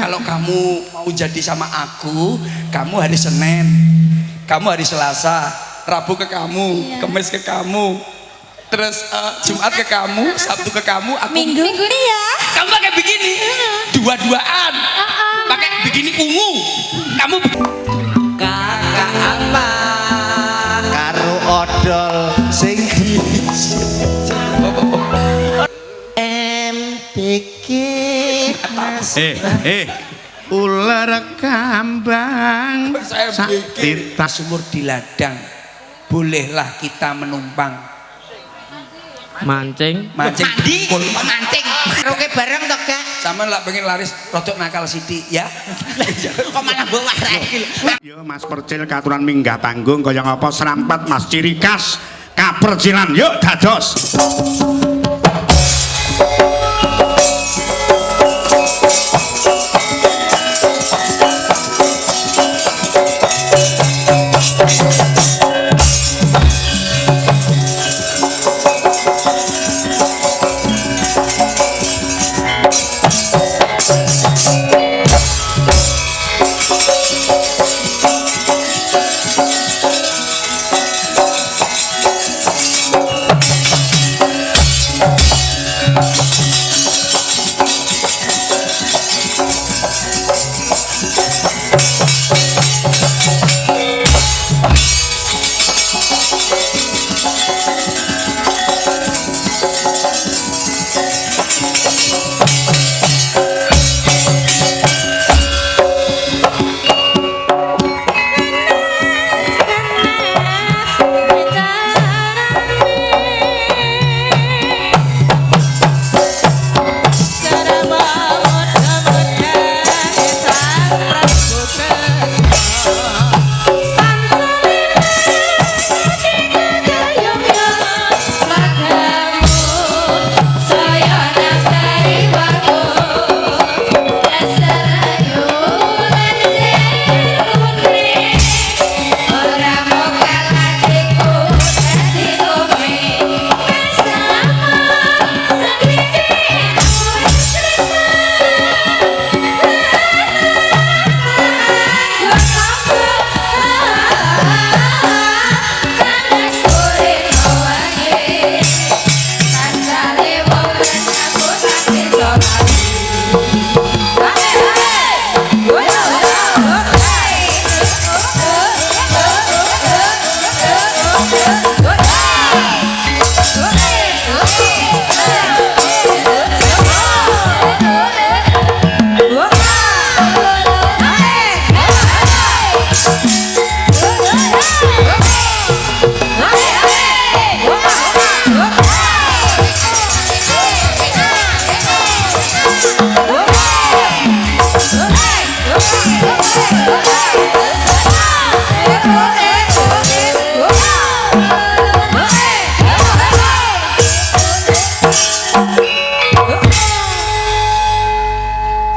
Kalau kamu mau jadi sama aku, kamu hari Senin, kamu hari Selasa, Rabu ke kamu, Kamis ke kamu, terus Jumat ke kamu, Sabtu ke kamu, aku Minggu nih ya. Kamu pakai begini, dua-duaan, pakai begini ungu. Kamu kakak apa karo odol sing MTQ Mas ular kambang saya bikin sumur di ladang, bolehlah kita menumpang mancing mancing mancing roke bareng toh Kak sama lah pengen laris rotok nakal sithik ya. kok malah bawa rekil yo Mas Percil katuran minggah panggung kaya ngapa serampet Mas ciri khas kapercilan yuk dados.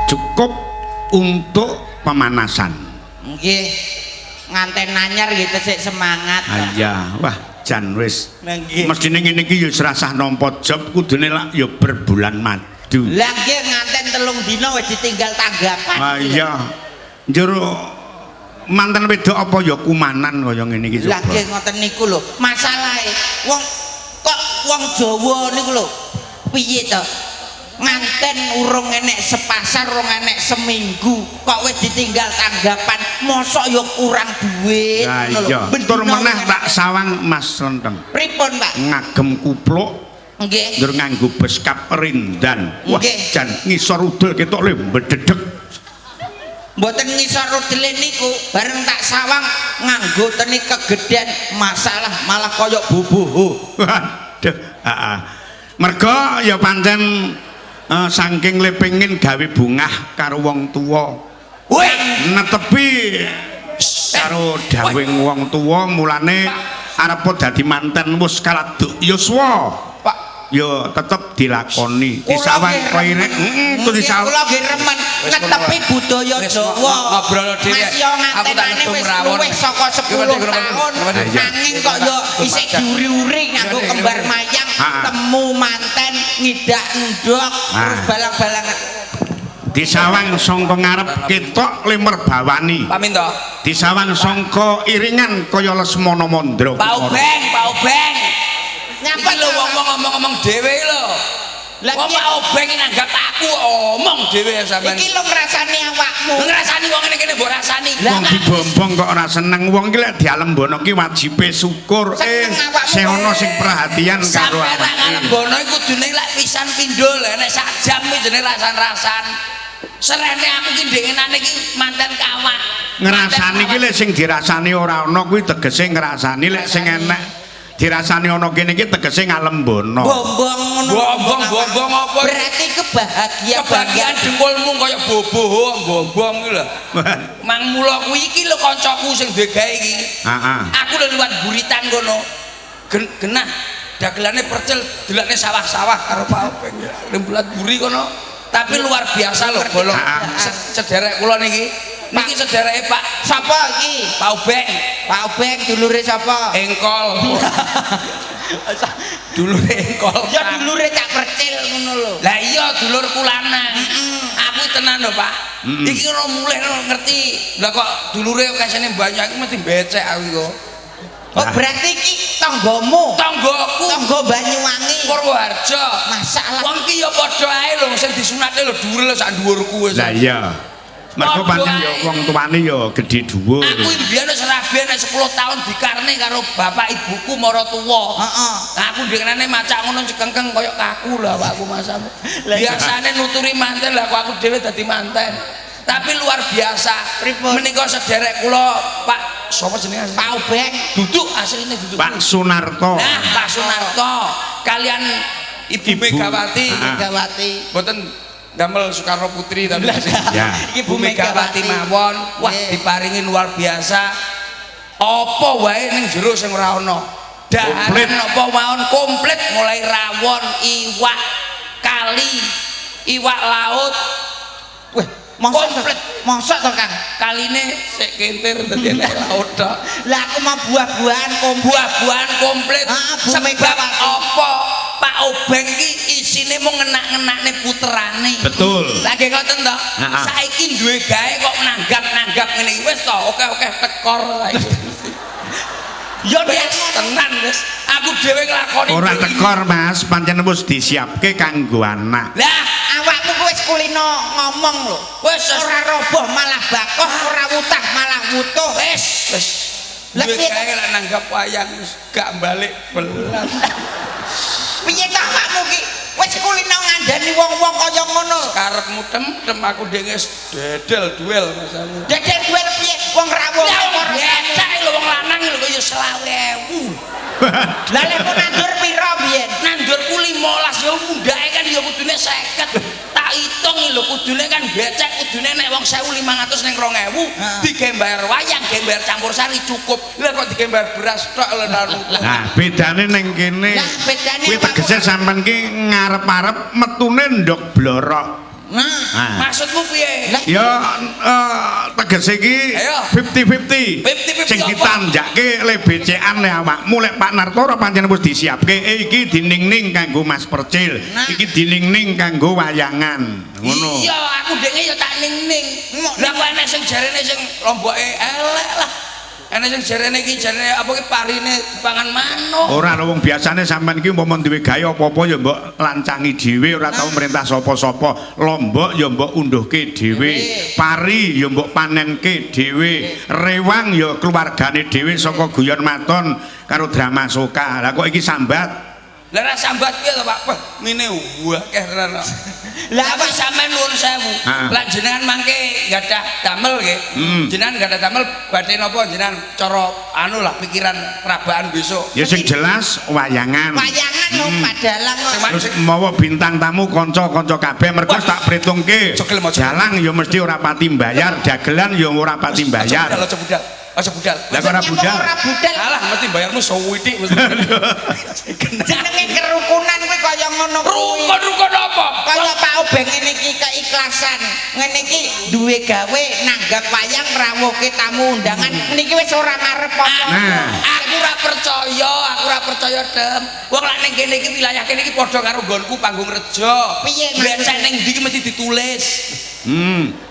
Cukup untuk pemanasan. nggih nganten anyar gitu sik semangat Iya, wah jan wis nggih mestine ngene iki ya serasah nampa job kudune lak ya berbulan madu. lah nggih nganten 3 dina wis ditinggal tanggapan Ah iya. Njero manten wedok apa ya kumanan kaya ngene iki lah coba. nggih ngoten niku lho masalahe wong kok wong Jawa niku lho piye to nganten urung enek sepasar urung enek seminggu kok wis ditinggal tanggapan mosok ya kurang duit Nah ngono lho. iya, Bendina tur meneh wong tak enek. sawang Mas Renteng. Pripun Pak Ngagem kupluk nggih njur nganggo beskap rindan. Wah, Nggih. jan ngisor udel ketok le bededeg. mboten ngisor rudele niku bareng tak sawang nganggo tenik kegeden masalah malah koyok bubuh. Waduh, heeh. Merga ya pancen saking le pengin gawe bungah karo wong tuwa. Wih, Netepi karo dawing wong tuwa mulane arep dadi manten wis kaladuk yuswa. Pak Ya tetep dilakoni. Kula Disawang nggih koirek, remen. tuh disawang. Kula nggih remen netepi budaya Jawa. ngobrol dhewe. Mas yo Aku tak ngantenane netum wis rawon. luwih saka 10 tahun. Nanging kok yo isih diuri-uri nganggo kembar mayang, temu manten ngidak ndok terus balang-balang. disawang sangka ngarep ketok lemper bawani Pamin to. disawang sangka iringan kaya Lesmana Mandra Pak Obeng, Pak Obeng. Nyapa Iki lho wong ngomong-ngomong dhewe lho. Lah Wong Pak Obeng nanggap aku omong dhewe sampean. iki lho ngrasani awakmu. Ngrasani wong ngene kene mbok rasani. wong dibombong kok ora seneng wong iki lek dialembono ki wajibe syukur Seneng awakmu. sing ana sing perhatian karo Sampai tak ngarep awake bono iku kudune lek pisan pindho lho nek sak jam iki jenenge rasan-rasan. Serene aku ki ndengenane iki manten kawak. ngrasani ki lek sing dirasani ora ana kuwi tegese ngrasani lek sing enek dirasani ana kene iki tegese ngalembono Bombong ngono. Bombong apa? Berarti kebahagiaan Kebagian dengkulmu kaya boboh bombong iki lho. Mang mula kuwi iki lho kancaku sing duwe gawe iki. heeh Aku lho liwat buritan kono. Genah dagelane percil delane sawah-sawah karo Pak Obeng. Rembulat buri kono. Tapi luar biasa lho bolong. Sederek kula niki. Niki sedereke Pak Sapa iki? Pak Obeng. Pak Obeng dulure sapa? Engkol. Dulure engkol. Ya dulure Cak Percil ngono lho. Lah iya dulurku lanang. Aku tenan lho Pak. Iki ora mulih ngerti. Lah kok dulure kesene banyak iki mesti becek aku kok. Oh berarti iki tanggamu. Tanggoku Tangga Banyuwangi. Purwoharjo. Masalah. Wong ki ya padha ae lho sing disunate lho dhuwur lho sak dhuwurku wis. lah iya mergo pancen ya wong tuane ya gedhe dhuwur Aku mbiyen wis rabi nek 10 tahun dikarne karo bapak ibuku mara tuwa. Heeh. Aku dengenane macak ngono cekengkeng koyo kaku lho awakku masamu. Biasane nuturi manten lah aku dhewe dadi manten. Tapi luar biasa. Menika sederek kula Pak sapa jenenge? Pak Obeng. Duduk asline duduk. Pak Sunarto Nah, Pak Sunarto kalian Ibu Megawati. Megawati. Mboten damel Soekarno Putri tapi ya Ibu Megawati mawon. Wah, diparingi luar biasa. Apa wae ning jero sing ora ana. Daharan apa mawon komplit mulai rawon, iwak, kali, iwak laut. Weh, mosok to Kang. Kaline sik kentir dadi enek laut tok. Lah aku mau buah-buahan Buah-buahan komplit. Bu Sebab Megawati. apa? Pak Obeng iki isine mung ngenak-ngenakne puterane. betul Lagi ngoten to. Heeh. Saiki duwe gawe kok nanggap-nanggap ngene iki wis to, oke-oke tekor saiki. Yo Wis tenan wis. Aku dhewe nglakoni. ora tekor Mas pancen wis disiapke kanggo anak Lah, awakmu wis kulino ngomong lho. wis Ora roboh malah bakoh, ora wutah malah wutuh. wis. Lah, Duwe piye? gawe lek nanggap wayang wis gak balik belas. Piye ta awakmu ki? Wis kulino ngandani wong-wong kaya ngono. Karepmu tem aku dhewe dedel duel masamu. Dedek duel piye? Wong rawuh Ya ora becak lho wong lanang lho kaya 20.000. Lah lek kok nandur pira biyen? Nandurku 15 ya mundake kan ya kudune 50. Tak hitung lho kudune kan becek kudune nek wong 1.500 ning 2.000 digembar wayang, gembar campur sari cukup. Lah kok digembar beras tok lho nanu. nah bedane ning kene Lah bedane kuwi tegese sampean ki ngarep-arep metune ndok blorok Nah, nah Maksudmu piye? Lah, ya tegese iki Ayo. 50-50 50-50 sing apa? ditanjake le becekan le awakmu lek Pak Narto ora pancen wis disiapke iki diningning kanggo Mas Percil Nah. iki diningning kanggo wayangan ngono Iya, aku denge ya tak ning-ning. Lah kok enek sing jarene sing lomboke elek lah. Enek sing jarene iki jarene apa ki parine dipangan manuk. ora lho wong biasane sampean iki umpama duwe gawe apa-apa ya mbok lancangi dhewe ora tau merintah sapa-sapa lombok ya mbok unduhke dhewe pari ya mbok panenke dhewe rewang ya keluargane dhewe saka guyon maton karo drama soka lah kok iki sambat Lah ra sambat piye to Pak? Wah, ngene akeh tenan. Lah apa sampean nuwun sewu. Lah jenengan mangke gadah damel nggih. Jenengan gadah damel badhe napa jenengan cara anu lah pikiran rabaan besok. ya sing jelas wayangan wayangan lho padalang kok. terus mawa bintang tamu kanca-kanca kabeh mergo tak pritungke Jogel mojo. jalang ya mesti ora pati mbayar dagelan ya ora pati mbayar Aja budal. Aja budal. lah kok ora budal Ora budal. Alah mesti bayarmu sewithik mesti. Jenenge kerukunan kuwi kaya ngono kuwi. Rukun apa? Kaya Pak Obeng ngene iki keikhlasan. Ngene iki duwe gawe nanggap wayang rawuhke tamu undangan. Niki wis ora ngarep apa. Nah. Aku ora percaya Dem. Wong lak ning kene iki wilayah kene iki padha karo nggonku panggung reja. Piye Becek ning ndi iki mesti ditulis.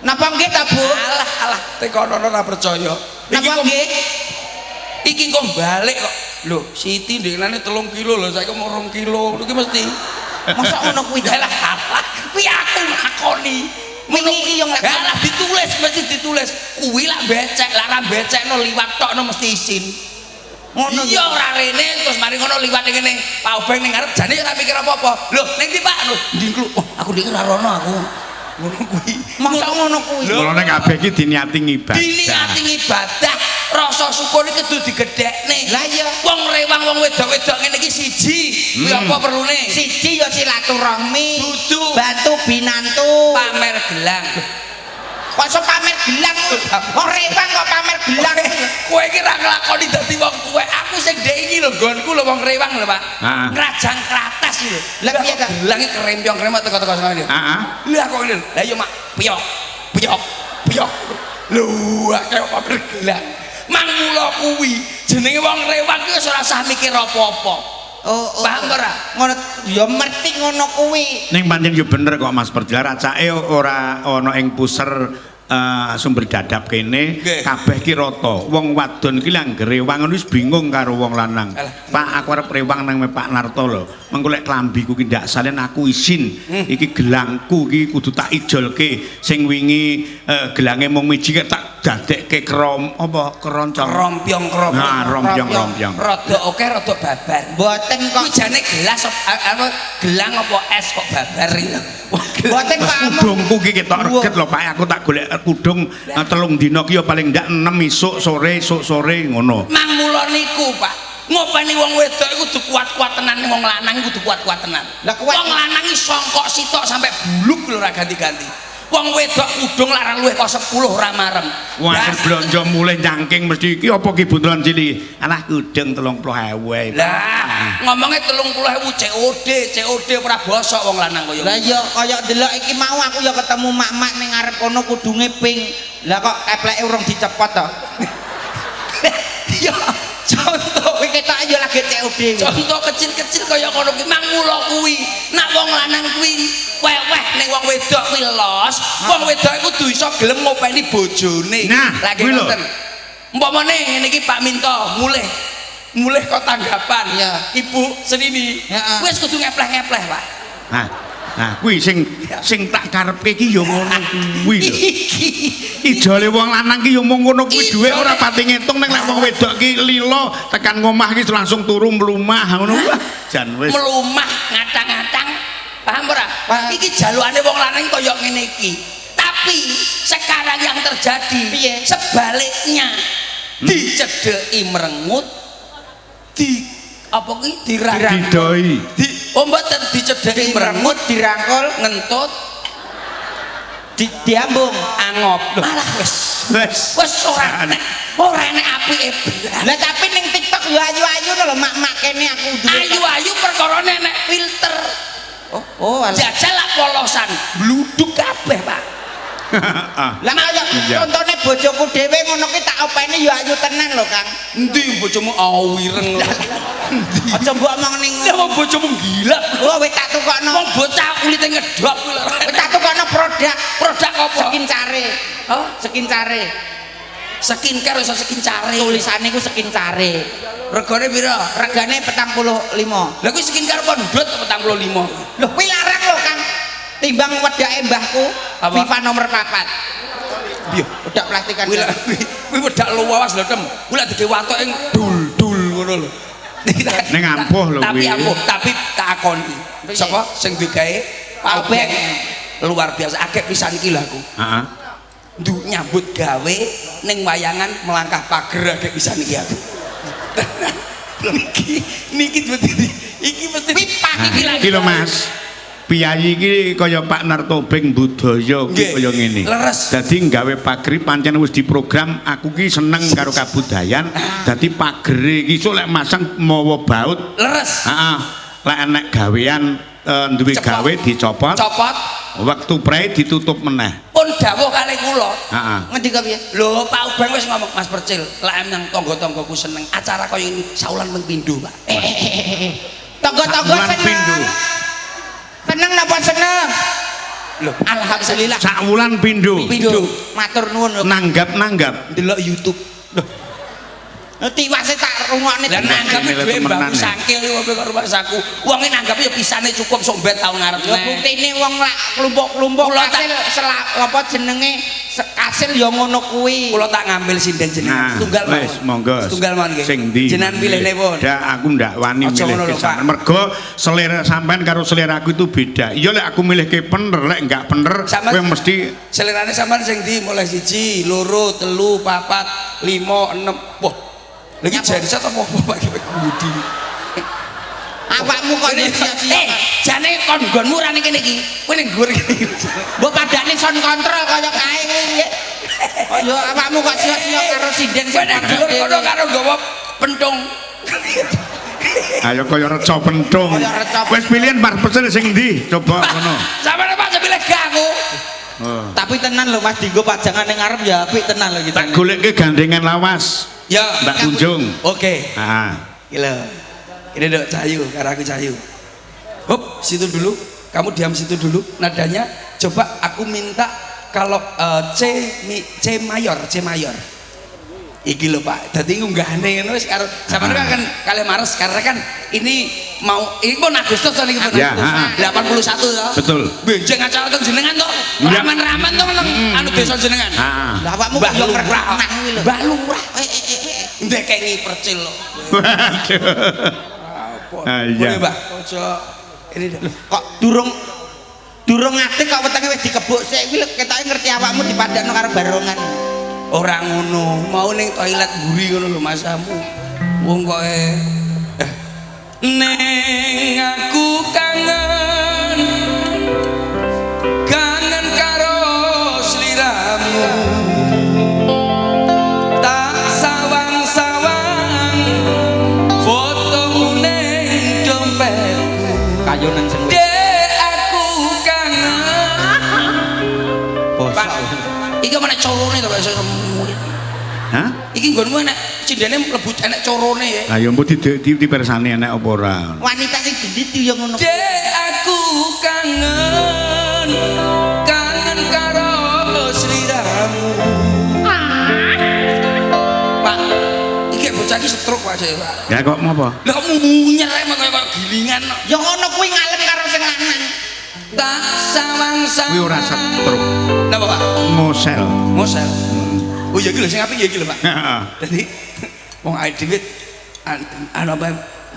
Napa nggih ta, Bu? Alah tekono ora percaya. Napa nggih? Iki kok balik kok. Lho, Siti ndelane 3 kilo lho, saiki mau 2 kilo. Iki mesti. Masa ngono kuwi ta? Alah, kuwi aku ngakoni. Wingi iki yo nglek. Alah ditulis, mesti ditulis. Kuwi lak becek, lara becekno liwat tokno mesti isin. Ngono iya ora rene terus mari ngono liwat ning kene. Pak Obeng ning ngarep jane ora mikir apa-apa. Lho, ning ndi Pak? Lho, ndingklu. Oh, aku ning ora rono aku. Ngono kuwi. Masa ngono kuwi. Mulane kabeh iki diniati ibadah. Diniati ibadah. Rasa syukur iki kudu digedhekne. Lah iya, Wong rewang wong wedok-wedok ngene iki siji. Kuwi apa perlune? siji ya silaturahmi. Dudu. Bantu binantu. Pamer gelang. Kok iso pamer gelang? Wong rewang kok pamer gelang. Kowe iki ra nglakoni dadi wong kowe. Aku sing ndek iki lho nggonku lho wong rewang lho, Pak. Heeh. Ngrajang kratas lho. Lah piye ta? Gelang iki krempyong-krempot teko-teko ngono. Heeh. Lha kok ngene. Lah iya, Mak. Piyok. Piyok. Piyok. Lho, akeh pamer gelang. Mang mula kuwi jenenge wong rewang ki wis ora usah mikir apa-apa. Oh, paham ora? Ngono ya merti ngono kuwi. Ning pancen yo bener kok Mas Perjelar racake ora ana ing puser sumber dadap kene Nggih. kabeh ki rata. Wong wadon ki lak ngrewangen wis bingung karo wong lanang. Alah. Pak aku arep rewang nang Pak Narto lho. Mengko lek klambiku ki ndak salen aku isin. Iki gelangku ki kudu tak ijolke. Sing wingi gelange mung miji tak dadekke keroncong. Rompyong-rompyong. Nah, rompyong. Rada oke rada babar. Mboten kok. Kuwi jane gelas apa gelang apa es kok babar iki. Mboten Pak Amung. Kudungku ki ketok reget lho Pak. Aku tak golek kudung 3 dina ki ya paling ndak 6 isuk sore ngono. Mang mula niku, Pak. Ngopeni wong wedok iku kudu kuat-kuat tenan, wong lanang kudu kuat-kuat tenan. Lah kuat. Wong lanang iki songkok sitok sampai buluk lho ora ganti-ganti. Wong wedok kudung larang luwih kok 10 ora marem. Wah, blonjo mulai nyangking mesti iki apa ki buntelan cilik. Alah kudung 30.000. Lah, ngomongnya 30.000 COD ora bosok wong lanang koyo. Lah ya kaya delok iki mau aku ya ketemu mak-mak ning ngarep kono kudunge ping. Lah kok kepleke urung dicepot to. Ya, contoh Kowe ketok ya lagi COD. contoh kecil-kecil kaya ngono ki mang mula kuwi. Nak wong lanang kuwi weweh ning wong wedok kuwi los, wong wedok iku kudu iso gelem ngopeni bojone. Nah, lagi kuwi lho. ngoten. Umpamane ngene iki Pak Minto mulih kok tanggapan. Iya. Ibu senini. Heeh. Wis kudu ngepleh-ngepleh, Pak. Nah, kuwi sing tak karepke ki ya ngono kuwi lho. Iki Ijole wong lanang ki ya mung ngono kuwi Ijole. dhuwit ora pati ngitung nek wong wedok ki lilo tekan ngomah ki langsung turu mlumah ngono. Wah, jan wis. melumah ngatang-ngatang. Paham ora? Paham. Iki jalukane wong lanang kaya ngene iki. Tapi sekarang yang terjadi Piye? sebaliknya dicedheki merengut di apa ki dirangkul Didoi. di mboten dicedheki merengut dirangkul ngentut diambung. angop malah wis ora enek apike blas. Lah tapi ning TikTok yo ayu-ayu lho mak-mak kene aku duwe. Ayu-ayu perkara enek filter. Oh, alah. Jajal lak polosan bluduk kabeh, Pak. Lah kaya Iya. contone bojoku dhewe ngono ki tak openi yo ayu tenan lho, Kang. Endi bojomu awireng lho. Aja mbok omong ning Lah wong bojomu gila. Oh, wis tak tukokno. Wong bocah kulite ngedhop kuwi lho. Wis tak tukokno produk Produk apa? Skincare. Hah? Skincare. Skincare iso skincare. Tulisane ku Skincare. Regane pira? Regane 45. Lah kuwi skincare pondot 45. Loh, kuwi larang lho, Kang. Timbang wedake mbahku, Apa? Viva nomor 4. Piye? Udah plastikan. Kuwi lak kuwi wedak luwas lho, Tem. Kuwi lak dhewe watoke dul-dul ngono lho. Ning ampuh lho Tapi kuwi. ampuh, tapi tak akoni. Sapa sing duwe gawe? Pak Obeng. Luar biasa akeh pisan iki lho aku. Heeh. Nduk nyambut gawe ning wayangan melangkah pager akeh pisan iki aku. Niki iki mesti pipah iki lagi. Iki lho Mas. Piyayi iki kaya Pak Nartobeng budaya ki Nggih, kaya ngene. leres. Dadi gawe pagri pancen wis diprogram aku ki seneng karo kabudayan. Dadi pagere iki sok lek masang mawa baut. Leres. Heeh. Lek enek gawean duwe Cepot. gawe dicopot. Copot Waktu prei ditutup meneh. pun dawuh kali kula. Heeh. Ngendika piye? Lho, Pak Ubeng wis ngomong Mas Percil, lek nang tangga-tanggaku seneng acara kaya ini saulan ping pindho, Pak. Tangga-tangga Bulan seneng. pindho. Seneng napa seneng? Lho, Alhamdulillah. Sak wulan pindho. Pindho. Matur nuwun lho. Nanggap-nanggap. delok YouTube. Loh, Tiwase tak rungokne lah tenan. nanggape Nilai duwe temenan mbakku ya. sangkil iki kok rumah saku. Wong iki nanggape ya pisane cukup sok mbet taun ngarep. Ya buktine wong lak klumpuk-klumpuk Kula tak- hasil apa jenenge hasil ya ngono kuwi. Kula tak ngambil sinden jenengan. Nah, Setunggal wis monggo. Setunggal mawon nggih. Sing ndi? Jenengan pilihne pun. Ndak aku ndak wani Aja ngono milih lho, pisan. Pak. Mergo selera sampean karo selera aku itu beda. Iya lek aku milih ke bener, lek enggak bener Sampean- kowe mesti Selerane sampean sing ndi mulai 1, 2, 3, 4, 5, 6. Wah. Lagi jari satu apa Pak iki budi. Awakmu kok yo sia-sia. Jane kon nggonmu ra ning kene iki. Kowe ning nggur kene iki. Mbok padane sound control kaya kae kuwi. Oh yo awakmu kok sia-sia karo sinden Kowe ning nggur kono karo nggawa pentung. ayo kaya reca pentung. Kaya reca Wis pilihan par pesen sing ndi? Coba ngono. Sampeyan Pak pilih gak aku. Oh. Tapi tenan lho Mas Dinggo pajangan ning ngarep ya apik tenan lho kita. Tak golekke gandengan lawas. Ya, Mbak Kunjung. Oke. Ah. Gila. Ini dok Cahayu, karena aku Cahayu. Hop, situ dulu. Kamu diam situ dulu. Nadanya coba aku minta kalau C mayor. Iki lho Pak. Dadi ngunggahane ngono wis karo sampeyan kan kalih Maret karena kan ini mau ini pun Agustus to niki pun Ya, Agustus. 81 to. Betul. Benjing acara teng jenengan to. Ya. Raman-raman to nang anu desa jenengan. Heeh. Lah awakmu Mbah kok yo Lurah. ngerti kuwi lho. Mbah Lurah. Ndekeni percil lho. Waduh. Ah, iya. Boleh Mbak, ojo ini deh. Kok durung ngadeg kok wetenge wis dikebuk sik kuwi lho ketoke ngerti awakmu dipadakno karo barongan. Orang ngono, mau ning toilet mburi ngono lho masamu. Wong kok ning aku kangen karo sliramu. Tak sawang-sawang fotomu ning dompetku. Kayunan sing Dek aku kangen. Pak, iki mana corone to Pak semu. Hah? Iki nggonmu enek cindene mlebu enek corone ya. Ayo mbok dipersani enek apa ora? wanita sing gendit yo ngono. Dek aku kangen karo sliramu. Pak, iki bocah iki stroke Pak Jaya, Pak. Ya kok ngopo? Lah kok munyer ae kaya gilingan. Yo ngono kuwi ngalem karo sing lanang. Tak sawang-sawang. Kuwi ora setruk. Napa Pak? Mosel. Mosel. Oh ya iki lho sing apik ya iki lho Pak. Heeh. Dadi wong awake dhewe anu apa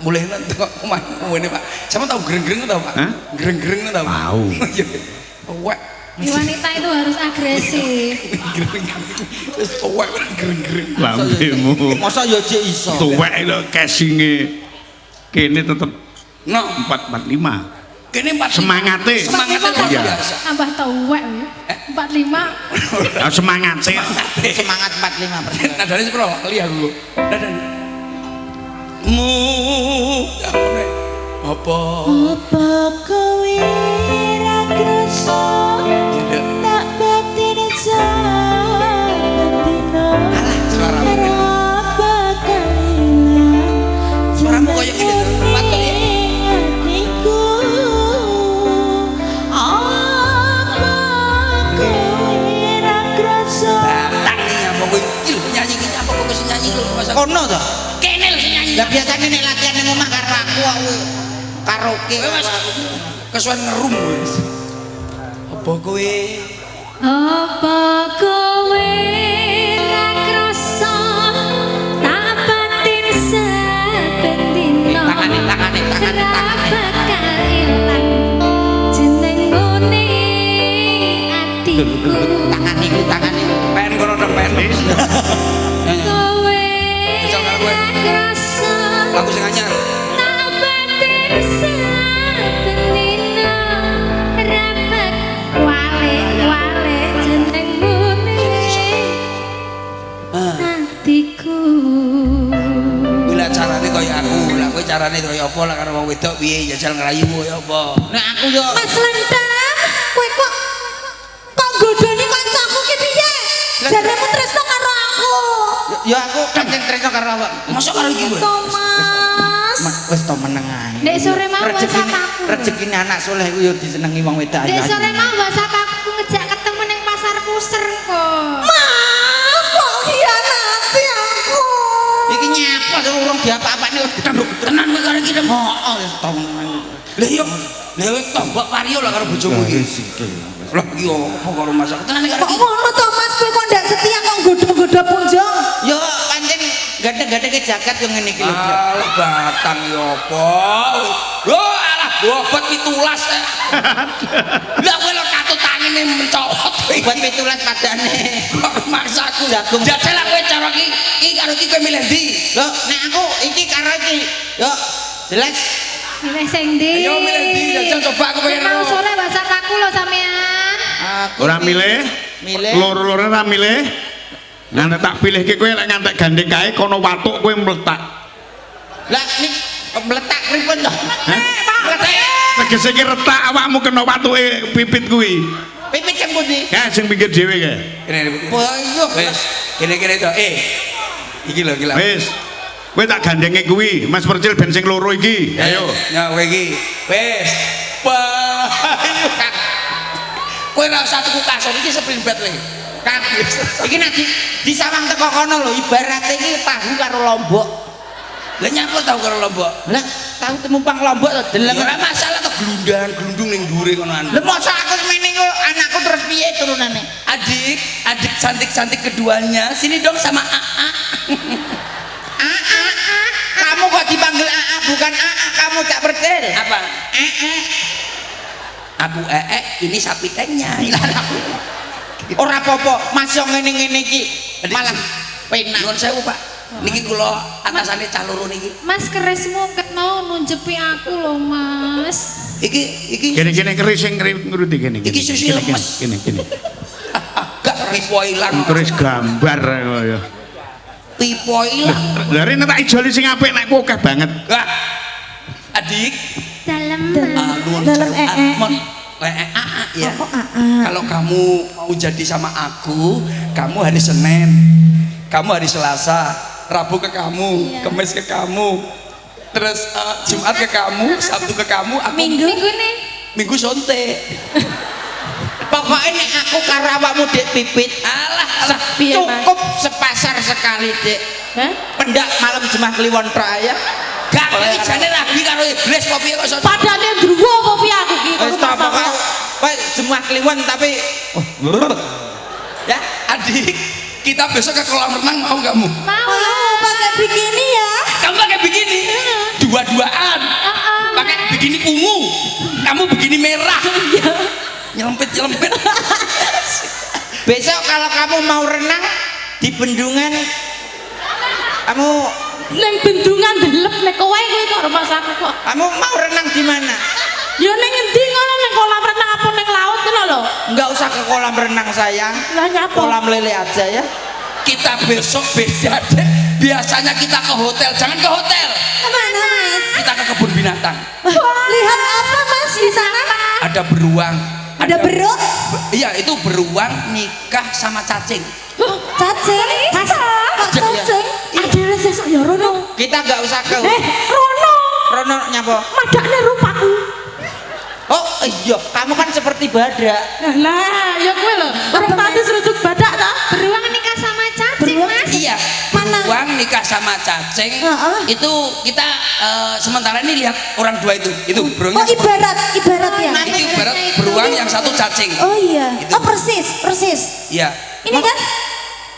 mulai kok omah ngene Pak. Sama tahu greng-greng tau Pak? Hah? Greng-greng tau. Tahu. Iya. Wek. Wanita itu harus agresif. Greng-greng. Wis tuwek greng-greng. Lambemu. Masa yo jek iso. Tuwek lho cashinge. Kene tetep No, 445. kene 4 Semangate. Semangate luar Iya. biasa. Tambah tuwek ya. 45. Ah, semangate. Semangat 45%. Nadane sepro lali aku. Nadane. Mu ya ngene. Apa? Apa kowe ra krasa Tidak. tak batin sabendina Suaramu. ra bakal ilang Suaramu kayak gini tuh, patok ya. hatiku. Apa kowe ra krasa Batang nih apa kowe iki lho nyanyi iki apa kok sing nyanyi lho Mas. Kono to. Kene lho sing nyanyi. Lah biasane nek latihan ning omah karo aku karaoke. Kowe Mas kesuwen ngerum kowe. Apa kowe? Apa kowe ra krasa tak batin saben dina Tangane. ra bakal ilang jenengmu ning atiku. Tangan iku. Pen kono to pen. Kowe Misal karo kowe. ra krasa Lagu sing anyar. tak batin saben dina ra bakal wale jenengmu ning atiku. Kuwi lah carane kaya aku. Lah kowe carane kaya apa lah karo wong wedok piye jajal ngerayu kaya apa? Nek aku yo Mas Lentang, kowe kok nggodoni kancaku ki piye? Jaremu tresno karo aku. yo aku kan sing tresno karo awak. Mosok karo iki kowe? Thomas. Wis to meneng ae. Dek sore mau WhatsApp aku. Rezekine anak soleh ku yo disenengi wong wedok Dek ayu. sore mau WhatsApp kok. Mas, kok hianati aku? Iki nyapa sing urung diapa-apane wis tenan kowe karo iki. Heeh, wis tong. Lah iya, lah wis tombok vario lah karo bojomu iki. Lah iya apa karo masak tenan karo Kok iki. ngono to Mas, kowe kok ndak setia kok nggodho-nggodho punjung? Yo pancen gade-gade jagat yo ngene iki lho. Alah batang ya apa? Oh alah bobot 17. Lah kowe lho katutane mencowot Buat 17 padane. kok maksaku Jagung. jajal lah kowe cara iki karo iki kowe milih ndi? Lho, nek aku iki karo iki. Yo, jelas. Milih sing ndi? Ayo milih ndi jajal coba aku pengen Mau ro. sore bahasa kaku lo sampean. Aku Ora milih. Milih. Loro-loro ora milih. Nang tak pilihke kowe lek ngantek gandeng kae kono watuk kowe mletak. Lah nik meletak pripun to? Meletak. Tegese ki retak awakmu kena watuke pipit kuwi. Pipit sing pundi? Ya sing pinggir dhewe kae. Kene Wah, iya. wis kene-kene to. Iki lho iki lho. Wis. Kowe tak gandenge kuwi, Mas Percil ben sing loro iki. Ayo. Ya kowe iki. Wis. Ayo Kak. Kowe ora usah tuku kasur iki sprint bed kowe. Kak. Iki nek di sawang teko kono lho, ibarate iki tahu karo lombok. Lah nyapa tau karo lombok? Lah, tahu temumpang lombok to Ya deleng. ora masalah to glundang-glundung ning dhuwure kono anu. Lah mosok aku semene kok anakku terus piye turunane? Adik cantik-cantik keduanya sini dong sama AA. Aa, kamu kok dipanggil Aa bukan Aa, kamu tak percaya. Apa? Aku Ini sapi tengnya. ora apa-apa, Mas yo ngene-ngene iki malah penak. Nuwun sewu, Pak. Niki kula atasane cah loro niki. Mas kerismu ket mau nunjepi aku loh Mas. Iki Kene-kene keris sing ngruti kene. Iki susu lemes. Kene. gak pipo ilang. Keris gambar kaya. Pipo ilang. Lah rene tak ijoli sing apik nek kowe akeh banget. Wah. Adik, Dalam. nuwun Dalam sewu. Mon. AA ya. Kok AA? Kalau kamu mau jadi sama aku, kamu hari Senin, kamu hari Selasa, Rabu ke kamu, Iya. Kamis ke kamu, terus Jumat ke kamu, Sabtu ke kamu, aku Minggu nih. Minggu sonte. Pokoknya nek aku karo awakmu Dek Pipit, Alah, Piye, Mas? cukup sepasar sekali, Dek. Hah? Pendak malam Jumat Kliwon Raya. gak iki jane rabi karo iblis apa piye kok iso. Padane druwo apa piye aku ki? Wis tak pokoknya kowe Jumat Kliwon tapi Ya, adik, kita besok ke kolam renang mau kamu? Mau lah. Mau pakai bikini ya? Kamu pakai begini, dua-duaan, pakai begini ungu, kamu begini merah, nyelempit. besok kalau kamu mau renang di bendungan kamu Ning bendungan delep nek kowe kuwi kok rumah aku kok. kamu mau renang di mana? Ya ning endi ngono ning kolam renang apa ning laut ngono lho. Enggak usah ke kolam renang sayang, Lah nyapa? kolam lele aja ya. Kita besok beda deh. Biasanya kita ke hotel, jangan ke hotel. Kemana Mas? Kita ke kebun binatang. Lihat apa Mas di sana? Ada beruang. Ada beruk? Iya, itu beruang nikah sama cacing. Cacing? Mas, kok cacing? Ada sesuk ya Rono. Kita enggak usah ke Rono. Rono nyapa? Madakne rupaku. Oh iya, kamu kan seperti badak. Lah, ya kowe lho. Orang tadi seruduk badak ta? Beruang nikah sama cacing Beruang? Mas. Iya, Mana? beruang nikah sama cacing. Heeh. Itu kita sementara ini lihat orang dua itu Oh, beruangnya seperti- ibarat ya. itu ibarat beruang yang satu cacing. Oh iya. Itu. Oh persis. Iya. Ini kan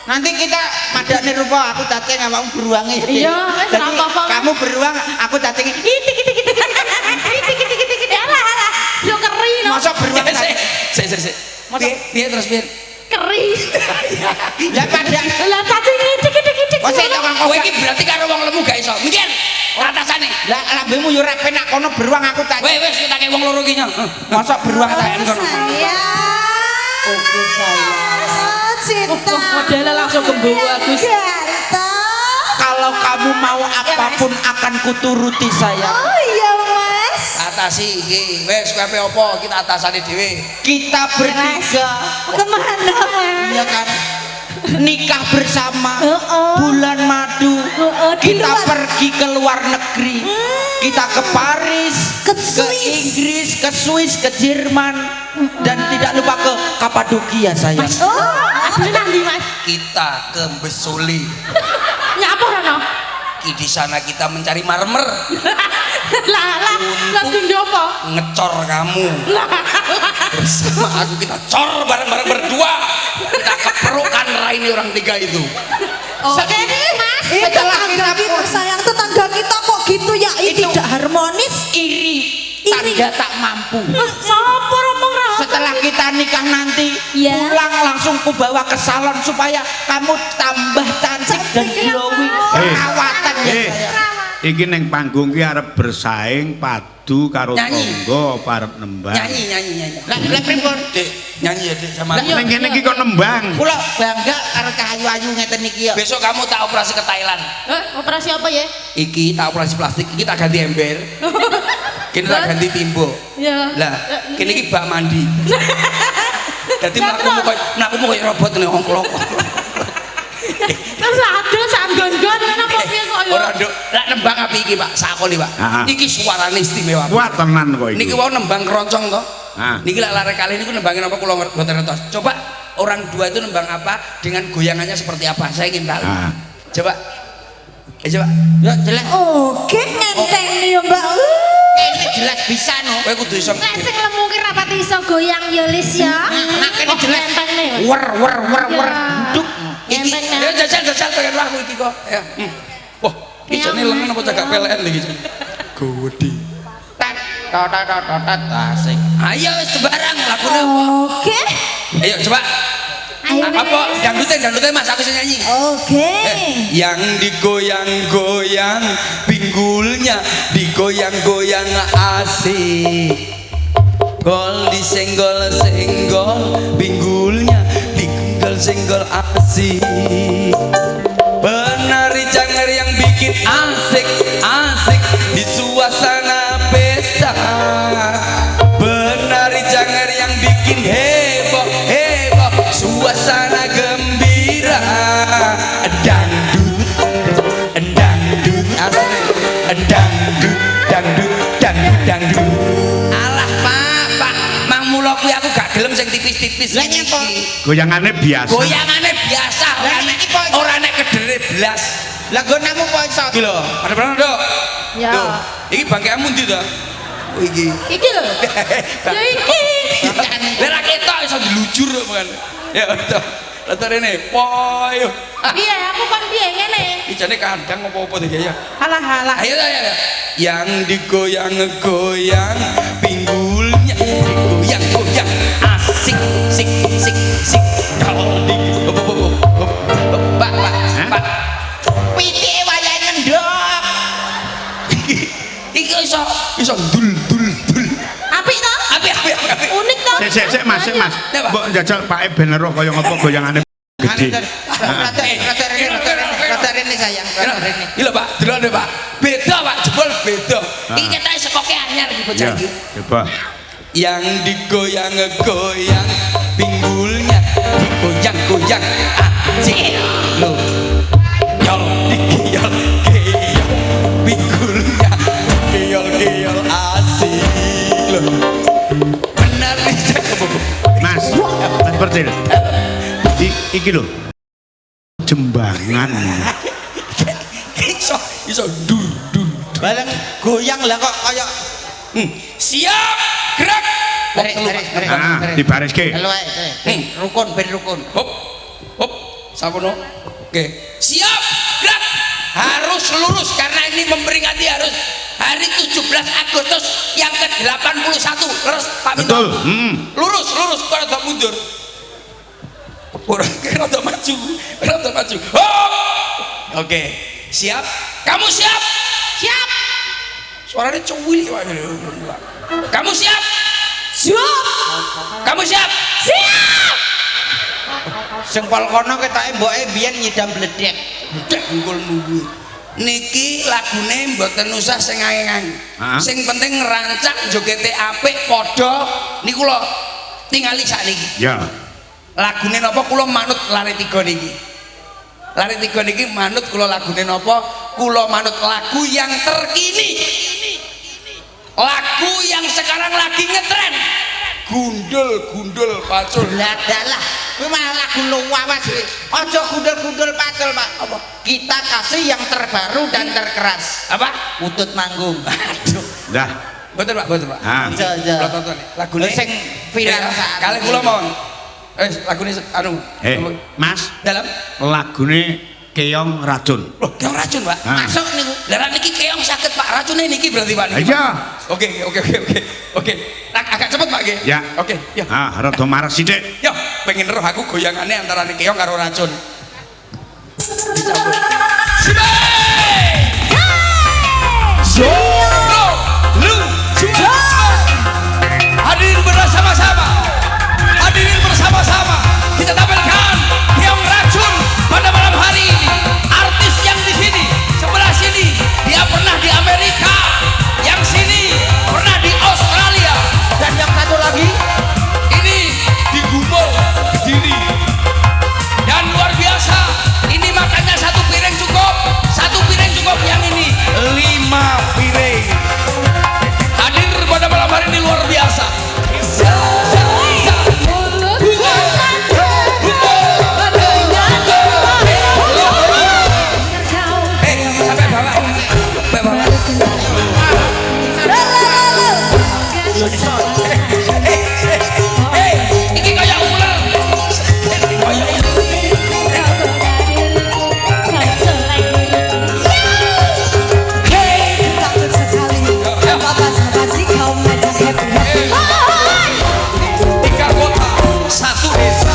Nanti kita madakne rupa aku cacing awakmu beruangnya. Iya, wes, Jadi ora apa-apa. kamu beruang, aku cacing. alah. Yo keri no. Masa beruang cacing? Sik. Piye terus piye? Keri. Ya padang. Lah cacing dik. Wes tukang Kowe kowe iki berarti karo wong lemu gak iso. Mikir. Atasane. lah lambemu yo ora penak kono beruang aku cacing. Wes kita kayak wong loro iki nyong. Masa beruang cacing kono. Sayang. Oke sayang. Cinta. Modelnya langsung gembowo Agus. Ganteng. Kalau kamu mau apapun akan kuturuti sayang. Oh iya Mas. Atasi iki. Wes kowe ape opo kita atasane dhewe. Kita bertiga, Kemana Mas? ya kan? Nikah bersama Heeh. bulan madu. Heeh, di Kita luar. pergi ke luar negeri. negeri. Kita ke Paris, Ke ke Swiss. Inggris, ke Swiss, ke Jerman, dan tidak lupa ke Kapadokia sayang. Aduh nanti Mas. Kita ke Besoli. Nyapa Rono? Di sana kita mencari marmer, Lah tinggi apa? ngecor kamu. Bersama aku kita cor bareng-bareng berdua. Kita keperukan Raini orang tiga itu. Oke Mas. Setelah kita Kita sayang tetangga kita kok gitu ya, ini Itu. tidak harmonis. iri, tanda tak mampu. Sopo ngomong Rono? Setelah kita nikah nanti, Ya. pulang langsung ku bawa ke salon supaya kamu tambah cantik dan glowing. Perawatan ya sayang. Iki neng panggung ki arep bersaing padu karo Nyanyi. tangga parep nembang. Nyanyi. Lah pripun? Dek, nyanyi ya Dek sama aku. Neng kene iki kok nembang. Kula bangga karo ayu-ayu ngeten iki ya. Besok kamu tak operasi ke Thailand. Operasi apa ya? Iki tak operasi plastik, iki tak ganti ember. Kini tak ganti timbo. Ya. Lah, kini iki bak mandi. Dadi mlakumu koyo robot ngene ongklok. Terus aduh sanggon-gon kenapa piye kok ya? Ora nduk, lak nembang api iki, Pak. Sakoni, Pak. Ah. Iki suarane istimewa. Wah tenan kok Niki iki. wau nembang keroncong toh. Ah. Niki lak lare kali niku nembangin apa kula mboten ngertos. Coba orang dua itu nembang apa dengan goyangannya seperti apa? Saya ingin tahu. Ah. Coba. Coba. Ya jelas. Oke, ngenteng nih ya Mbak. Ini jelas bisa no. Kowe kudu iso. Nek sing lemu ki rapat iso goyang ya Lis ya. Nah, ini jelas. Enteng nih. Wer duk. Iki ya jajal pengen aku iki kok. Ya. Wah, iki jane lengan apa cagak PLN iki jane. Gede. Tat asik. Ayo wis sembarang lakune apa? Oke. Ayo coba. Ayo, Apa Lis. dangdutnya Mas aku sing nyanyi. Oke. Yang digoyang-goyang pinggulnya digoyang-goyang asik. Gol disenggol-senggol pinggulnya disenggol asik. Penari janger yang bikin asik di suasana pesta. Penari janger yang bikin heboh suasana gembira. Dangdut asli. Dangdut. Alah Pak, mang mula kuwi aku gak gelem sing tipis-tipis. Lah nyapa? Goyangane biasa. Goyangane biasa, ora nek kedere blas. Lah gonamu kok iso? Iki lho, ada berapa Dok? Ya. Tuh, iki bangkeanmu ndi to? Oh iki. Iki lho. Ya iki. Ora ketok iso dilujur kok kan. Ya to. Rata rene, poyo. Piye aku kon piye ngene? Iki jane kandang apa-apa to ya. Halah. Ayo. Yang digoyang-goyang pinggulnya digoyang-goyang asik. Kalau di Pak. Pitike wayahe ngendok. Iki iso dul. Apik to? Apik. Unik to? Sik Mas. Ya, Pak. Mbok njajal Pak bener kaya ngopo goyangane gede. Rata rene sayang. Rata rene. Iki lho Pak, delok Pak. Beda Pak, jebol beda. Iki ketoke sekoke anyar iki bocah Ya, iki. coba. Yang digoyang-goyang pinggulnya digoyang-goyang asik lho. Geyol pinggulnya geyol asik lho. Benar nih Mas Pertil. Iki lho. Jembangan. iso dur. Bareng goyang lah kok kaya Siap, gerak. Tarik. Nah, dibariske. Halo rukun ben rukun. Hop, sakono. Oke, siap, gerak. Harus lurus karena ini memperingati harus hari 17 Agustus yang ke-81. Terus Pak Minto. Betul. Lurus, kok rada mundur. Ora rada maju. Hop. Oke, siap. Kamu siap? Siap. Suaranya cuwil. Kamu siap? Siap. Kamu siap? Siap. Sing pol kono ketoke mboke biyen nyidam bledek. Udah ngkul nunggu. Niki lagune mboten usah sing angeng-angeng. Hah? Sing penting ngerancak jogete apik padha niku lho tingali sakniki. Ya. Lagune napa kula manut lare 3 niki. Lare 3 niki manut kula lagune napa kula manut lagu yang terkini, lagu yang sekarang lagi ngetren, gundul pacul. Lah dalah kuwi malah lagu lawas kuwi. Aja gundul pacul Pak. Apa? Kita kasih yang terbaru dan terkeras. Apa? Utut manggung. Aduh. Dah. Betul Pak, betul Pak. Ah. Aja. Kula tonton lagune Sing viral saat kali ini. kula mawon. Lagune anu. Mas, Dalam lagune Keong Racun. loh, keong racun Pak. Ah. Masuk niku. Lah niki keong sakit Pak, racune niki berarti Pak niki. Iya. Oke. Nah, agak cepet Pak nggih. Ya. Oke, ya. Ah, rada marah sithik. Yo, pengen roh aku goyangane antara keong karo racun. Dicampur. Sibe! Zoro, lu, Jua. Hadirin bersama-sama. Kita tampilkan keong racun pada malam hari ini. Artis yang di sini, sebelah sini, dia pernah di Amerika, yang sini pernah di Australia, dan yang satu lagi ini di Gumul, Kediri. Dan luar biasa, ini makannya satu piring cukup, yang ini 5 piring. Hadir pada malam hari ini luar biasa. Ini kayak ular. Tiga kota, satu desa.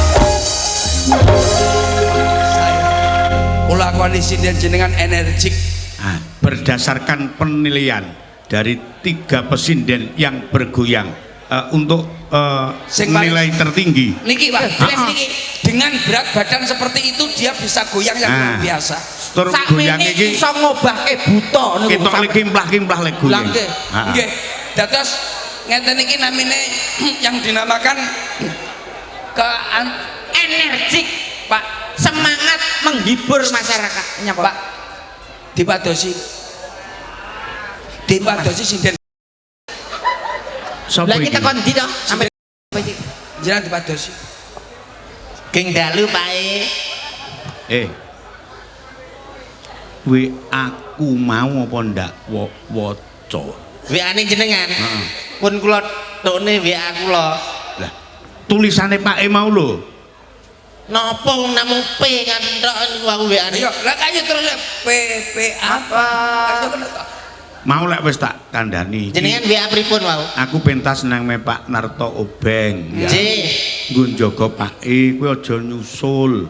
Ulah kondisi dan jenengan energik. Ah, berdasarkan penilaian dari 3 pesinden yang bergoyang untuk Sing paling- nilai tertinggi. Niki Pak, jelas niki. Dengan berat badan seperti itu dia bisa goyang yang luar Ah. biasa. Tur goyang Sakmene iki iso ngobahke buta niku. ketok kimplah-kimplah lek goyang. Lah, nggih. Ah. Nggih. Dados ngeten iki namine yang dinamakan energik, Pak, semangat menghibur masyarakat. Pak. Dipadosi sinden Sopo Lah iki? kita kon ndi to? Sampai jenengan dipadosi. geng dalu pae. Kuwi aku mau apa ndak waca. WA-ne jenengan. Heeh. Pun kula tokne WA kula. Lah, tulisane Pak E mau lho. Napa namung P kan tok niku aku WA-ne. Ayo, lah kayu terus PPA. Apa? Ayo kena tok. Mau lek wis tak kandhani. Jenengan WA pripun wau? Aku pentas nang me Pak Narto Obeng. Ya. Nggih. Nggo njaga Pak E, kuwi aja nyusul.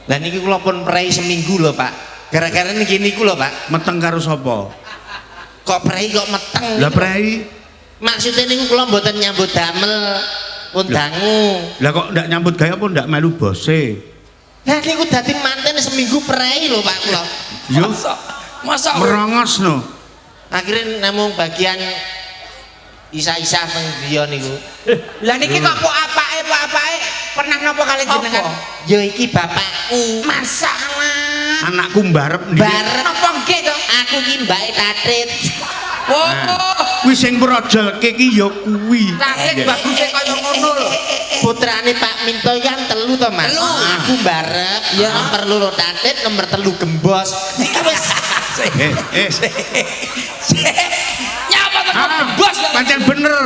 Lah niki kula pun prei seminggu lho, Pak. Gara-gara niki niku lho, Pak. Meteng karo sapa? Kok prei kok meteng. Lah prei. Maksudnya niku kula mboten nyambut damel pun dangu. Lah kok ndak nyambut gawe apa ndak melu bose? Lah niku dadi manten seminggu prei lho, Pak kula. Yo Masa merongos no. Akhirnya namung bagian isa-isa penggion niku. Lah niki kok apake pernah napa kali jenengan? Ya iki bapakku. Masalah. Anakku mbarep niki. Bareng apa nggih to? Aku ki mbake Tatit. Kuwi sing projolke ki ya kuwi. Tatit baguse kaya ngono lho. Putrane Pak Minto yang telu to, Mas. Aku mbarep. Nomor loro Tatit, nomor 3 Gembos. Iki wis nyapa tekan bos. Pancen bener.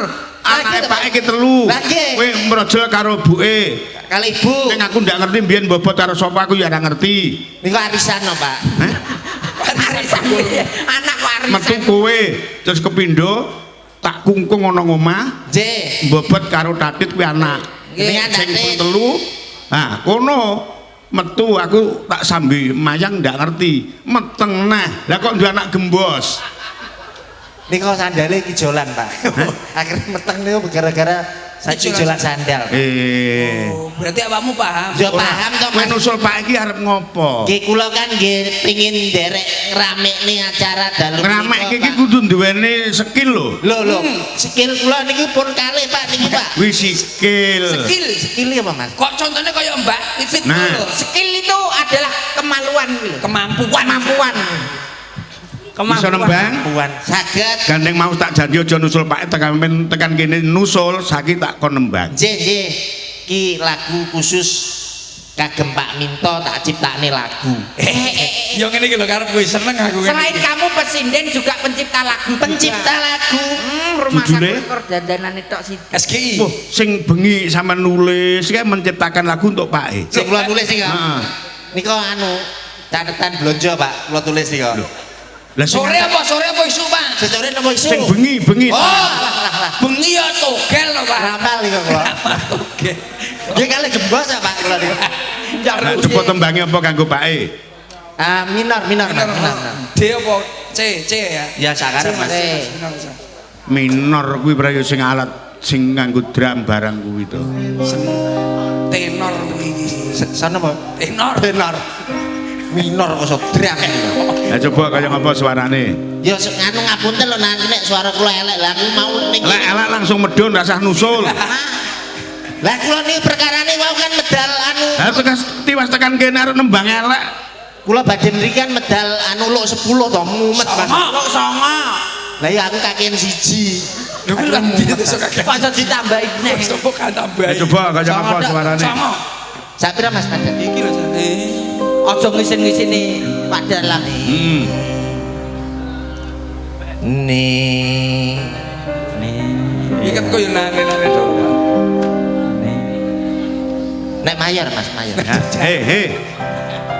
Anake Pak E ki telu. Lah, nggih. Kowe mrojol karo buke. kali ibu. Ning aku ndak ngerti mbiyen bobot karo sapa aku ya ora ngerti. Niku arisan no, Pak. Hah? Arisan. Anak arisan. Metu kowe terus kepindho tak kungkung ana ngomah. Nggih. Bobot karo Tatit kuwi anak. Dengan Sing Tatit. telu. Nah, kono metu aku tak sambi mayang ndak ngerti. Meteng nah. Lah kok duwe anak gembos. Niku sandale kijolan, Pak. Akhirnya meteng niku gara-gara saya kijolan sandal. Oh, berarti awakmu paham. Yo paham to, Kowe Mas. nusul Pak iki arep ngopo? Nggih kula kan nggih pengin nderek ngramekne acara dalu. Ngeramek iki kudu duweni skill lho. Lho, skill kula niki pun kalih, Pak niki, Pak. Kuwi skill. Skill. Skill apa, Mas? Kok contohnya kayak Mbak Pipit Nah. lho. Skill itu adalah kemaluan kuwi lho. Kemampuan. Bisa nembang? Saged. Gandeng mau tak janji aja nusul Pak tekan kene nusul saiki tak kon nembang. Nggih. Ki lagu khusus kagem Pak Minto tak ciptakne lagu. Yo ngene iki lho karepku seneng aku ngene. Selain kamu presiden juga pencipta lagu. Rumah Judulnya? sakit dandanane tok sithik. SGI. Wah, sing bengi sama nulis kayak menciptakan lagu untuk Pak E. Sing kula tulis iki. Heeh. Nika catatan blonjo Pak, kula tulis nika. Lah sing Sore apa isu, Pak? Sesore napa isu? sing bengi. Oh, bengi ya togel lho, Pak. Rapal nika kula. Togel. Nggih kali gembos ya Pak kula nika. Lah coba tembangnya apa kanggo Pak E? Minor. D apa? C ya? Ya sakarep Mas. Minor kuwi prayo sing alat sing nganggo drum barang kuwi to. Tenor kuwi iki. Sana apa? Tenor. Minor kok sok drang. Lah coba kaya ngapa suarane? Ya nganu ngapunten lho nanti nek suara kula elek lah aku mau niki. Elek langsung medun rasah nusul. Lah kula niki perkarane wau kan medal anu. Lah tekan tiwas tekan kene arep nembang elek. Kula badhe nriki kan medal anu luk 10 to mumet Mas. Luk 9. Lah ya aku kakean 1. Lho kan besok kakek. Kok ditambahi nek. Coba kan tambah. Coba kaya ngapa suarane? Sama. Sak pira Mas padha Iki lho. aja ngisin-ngisini Pak Dalang. Iki kan koyo nane-nane to. Nek mayor Mas, mayor. He.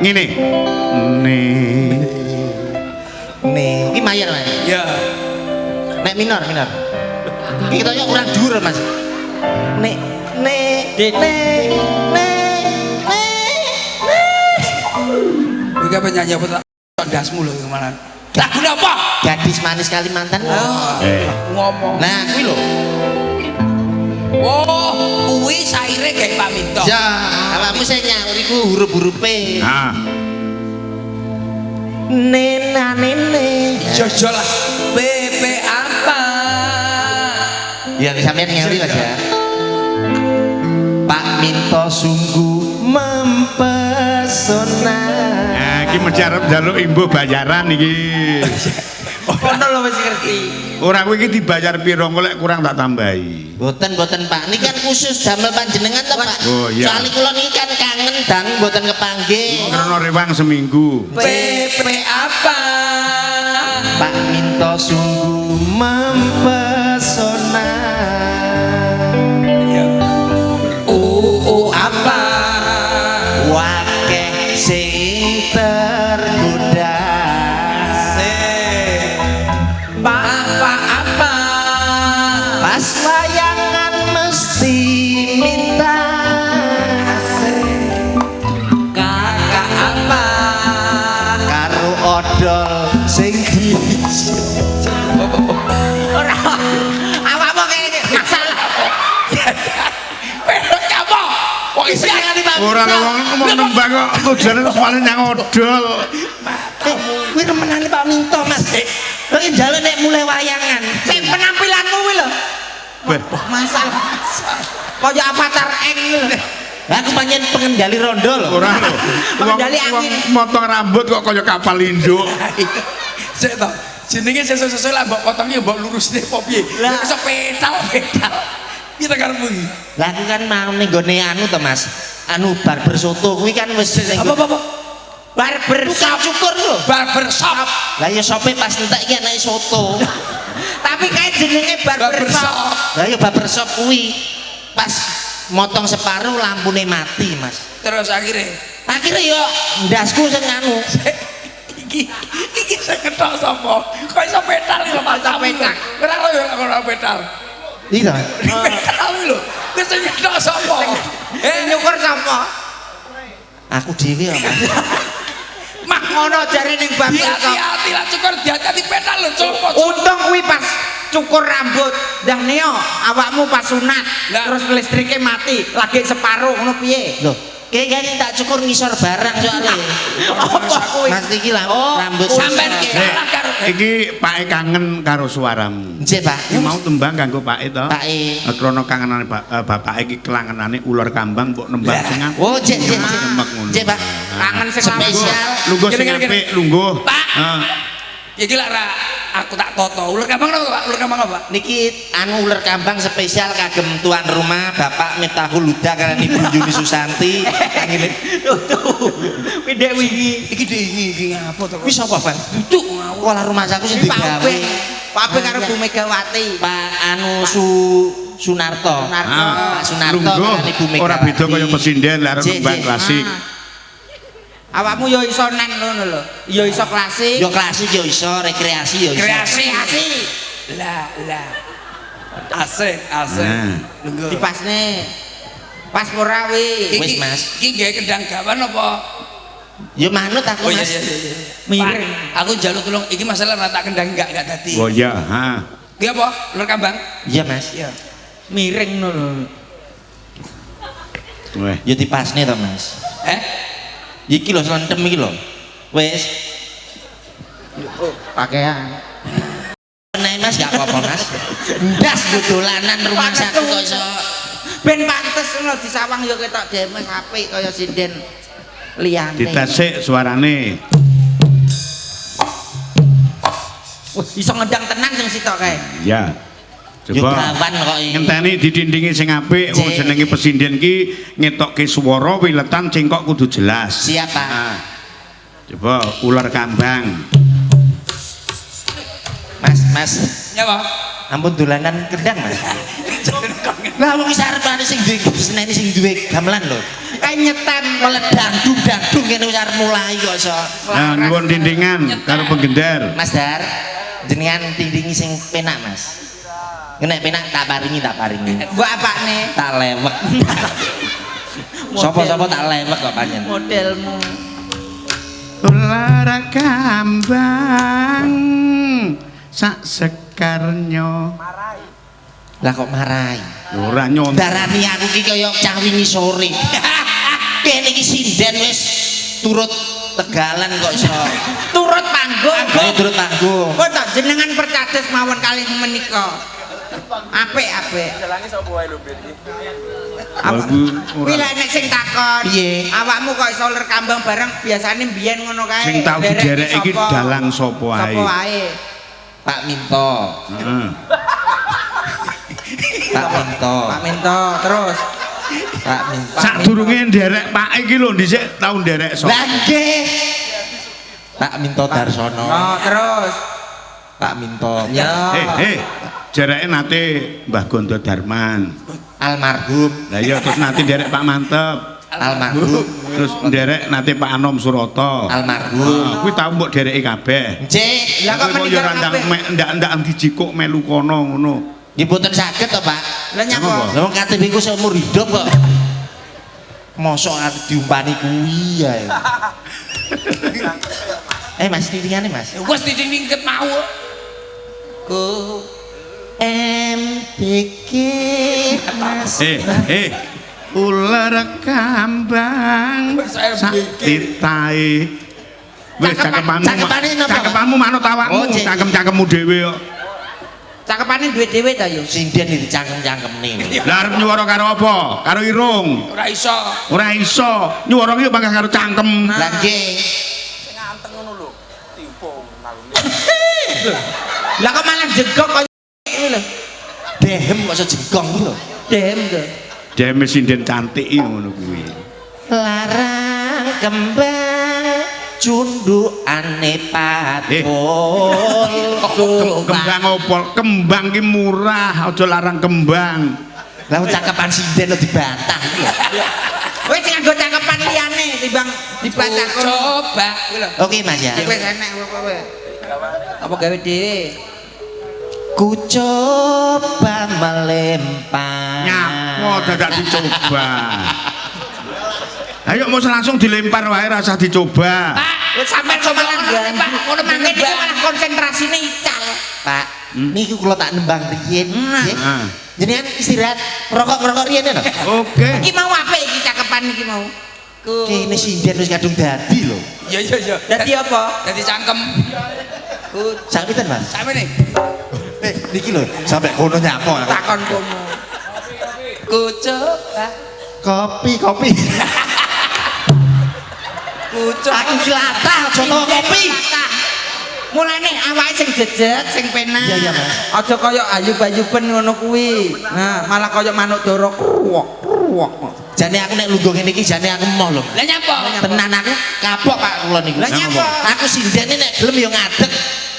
Ngene. Iki mayor Mas. Ya. Nek minor. Iki kita kurang dhuwur Mas. Iki penyanyi apa ndasmu lho kemarin. Lagu apa? Gadis manis Kalimantan. Ngomong. Nah, kuwi lho. Oh, kuwi saire kayak Pak Minto. Ya, awakmu sing nyaur iku huruf-hurufe. Ah. Nene. Jojo lah. PP apa? Ya sampeyan nyauri Mas ya. Pak Minto sungguh mempesona. Nah, iki mesti arep njaluk imbuh bayaran iki. Ono lho wis ngerti. Ora kowe iki dibayar piro golek kurang tak tambahi. Boten Pak. Niki kan khusus damel panjenengan to Pak. Oh, iya. Soale kula niki kan kangen dan boten kepanggih. Krana rewang seminggu. PP apa? Pak Minto sungguh mempesona. Apa? Wakeh sing tergoda. Apa? Pas layangan mesti minta. Kakak apa? Karo odol sing di. Ora. Awakmu kene masalah. Pelok apa? Wong isi ngani Pak. Ora wong mau nembang kok tujuane terus malah nyang odol. Kuwi remenane Pak Minto Mas. Lha iki njaluk nek mulai wayangan. Sing penampilanmu kuwi lho. Masalah. Kaya avatar eng kuwi lho. Lah aku pancen pengendali rondo lho. Ora lho. Pengendali angin. Motong rambut kok kaya kapal induk. Sik to. Jenenge sesuk-sesuk lah mbok potongnya mbok lurusne apa piye? Lah iso petal. Piye ta karepmu iki? Lah aku kan mau ning gone anu to Mas. Anu barber soto kuwi kan wis Apa? barber shop cukur lho. Barber shop. Lah ya sope pas entek iki anake soto. Tapi kae jenenge barber shop. Lah ya barber shop kuwi pas motong separuh lampune mati Mas. Terus akhirnya Yo ndasku sing anu. iki sing ketok sapa? Kok iso petal lho Pak petal. Ora ora petal. Iya. Petal lho. Wis sing ketok sapa? Nyukur sapa? Aku dhewe ya Mas. Mak ngono jare ning barber shop. Hati-hati lah cukur hati-hati petal lho coba. Untung kuwi pas cukur rambut dah neo awakmu pas sunat terus listriknya mati lagi separuh ngono piye Loh, kayak tak cukur ngisor barang soalnya. apa kuwi Mas iki lah rambut Sampeyan ki salah karo Iki Pak E kangen karo suaramu. Nggih, Pak. Iki mau tembang kanggo Pak E to. Pak E. Krana kangenane bapak iki kelangenane ular kambang mbok nembang sing Oh, jek. nembak ngono. Cek, Pak. Kangen sing Spesial. Lungguh sing Gini, gini. apik, lungguh. Pak. Heeh. Iki lak ra aku tak toto. Ular kambang apa, Pak? Ular kambang apa? Niki anu ular kambang spesial kagem tuan rumah Bapak Miftahul Huda kalian Ibu Yuni Susanti. Ngene. Tuh. Pindek wingi. Iki iki ngapa to? Wis apa, Bang? Duduk ngawur. Kepala rumah saku sing Pak digawe. Upin. Pak Upin karo Bu Megawati. Pak anu Sunarto. Sunarto. Pak Sunarto Lungguh kalian Ibu Megawati. ora beda kaya pesinden lah Cek, kembang cek. klasik. Awakmu yo iso nen ngono lho. Yo iso klasik. Yo klasik yo iso, rekreasi yo iso. Kreasi. Kreasi. Lah. Asik. Nah. Lungguh. Dipasne. Pas ora wi. Wis, Mas. Iki gawe kendang gawan apa? Yo manut aku, Oh iya Mas. iya. Miring. Pak, aku njaluk tolong iki masalah rata kendang enggak dadi. Oh iya, ha. Ki apa? Ular kambang? Iya, Mas. Iya. Miring ngono. Weh. Yo dipasne to, Mas. Iki lho sentem iki lho. Wis. Pakaian. Nek Mas gak apa-apa, Mas. Ndas dolanan rumah saku kok iso. Ben pantes ngono disawang yo ketok demes apik kaya sinden liyane. Ditasik suarane. Wah, iso ngedang tenan sing sitok kae. Ya. Yo Coba gawan kok iki. ngenteni didindingi sing apik wong Cek. jenenge pesinden ki ngetokke swara wiletan cengkok kudu jelas. Siap, Pak. Ah. Coba ular kambang. Mas. Ya, Pak. Ampun dolanan kendang, Mas. Lah wong wis arep ane sing duwe seneni sing duwe gamelan lho. Kae nyetem Meledang dangdung kene wis arep mulai kok iso. Nah, nuwun dindingan karo penggender. Mas Dar, jenengan tindingi sing penak, Mas. Nek penak tak paringi. mbok apane? Tak lewek. Sopo-sopo tak lewek kok panjen. Modelmu. Ular kambang sak sekarnya. Lah kok marai? Ora nyontek. Darani aku ki kaya cah wingi sore. Kene iki sinden wis turut tegalan kok iso. Turut panggung. Ayo turut panggung. Kok tak jenengan percados mawon kalih menika. Apik. Aku Kuwi ora lek nek sing takon. Piye? Awakmu kok iso ular kambang bareng biasane mbiyen ngono kae. sing tau diderek iki sapa? dalang sapa ae. Sapa ae? Pak Minto. Heeh. Pak Minto. Pak Minto terus. Pak Minto. Sadurunge nderek Pak iki lho dhisik tau nderek sapa. Lah nggih. Pak Minto Darsono. Oh, terus. Pak Minto. Ya. Jareke nate Mbah Gondo Darman. Almarhum. Lah iya terus nate nderek Pak Mantep. Almarhum. Terus nderek nate Pak Anom Suroto. Almarhum. Kuwi tau mbok dereki kabeh. Nggih. Lah kok Kuwi meninggal yo randang kabeh? ndak dijikuk melu kono ngono. Nggih boten saged to, Pak. Lah nyapa? Apa? Lah wong KTP ku seumur hidup kok. Mosok arep diumpani kuwi ya. Mas titingane, Mas. Wes dinding ket mau. Ku MTK Mas. Ular kambang sak titahe. Wis Cakepane napa, Pak? cakepanmu manut awakmu, Oh, Cek. cakep-cakepmu dhewe kok. Cakepane duwe dhewe ta yo. Sinden iki cangkem-cangkemne. Lah arep nyuwara karo apa? Karo irung. Ora iso. Ora iso. Nyuwara ki bangga karo cangkem. Lah nggih. Lah kok malah jegok kok ngono lho. Dehem kok iso jengkong ku lho. Dem to. Dhewe sinden cantik iki ngono kuwi. Larang kembang cundukane patul. Kembang opol, kembang ki murah, aja larang kembang. Lah cakepan sinden kok dibantah iki lho. Wis sing nganggo cakepan liyane timbang dibantah kono. Coba kuwi lho. Oke, Mas ya. Wis enek apa kowe. Apa gawe dhewe? Ku coba melempar. Nyapo dadak dicoba. Ayo mau langsung dilempar wae rasa dicoba. Wis sampean coba nggih. Ngono mangke niku malah konsentrasine ical. Pak, niku kula tak nembang riyen. Nggih. Ah. Jenengan istirahat rokok-rokok riyen lho. Oke. Iki mau apik iki cakepan iki mau. Kene sinden wis kadung dadi lho. Ya. Dadi apa? Dadi cangkem. Sakmiten, Mas? Sampe nih. Niki lho, sampe kono nyapa. Takon kono. Ku coba. Kopi. Aku selatah aja tau kopi. Mulane awake sing jejet, sing penak. Iya, iya, Mas. Aja kaya ayub-ayuben ngono kuwi. Nah, malah kaya manuk dara kruwok, kruwok. Jane aku nek lungguh ngene iki jane aku emoh lho. Lah nyapa? Tenan aku kapok Pak kula niku. Lah nyapa? Aku sindene nek gelem ya ngadeg.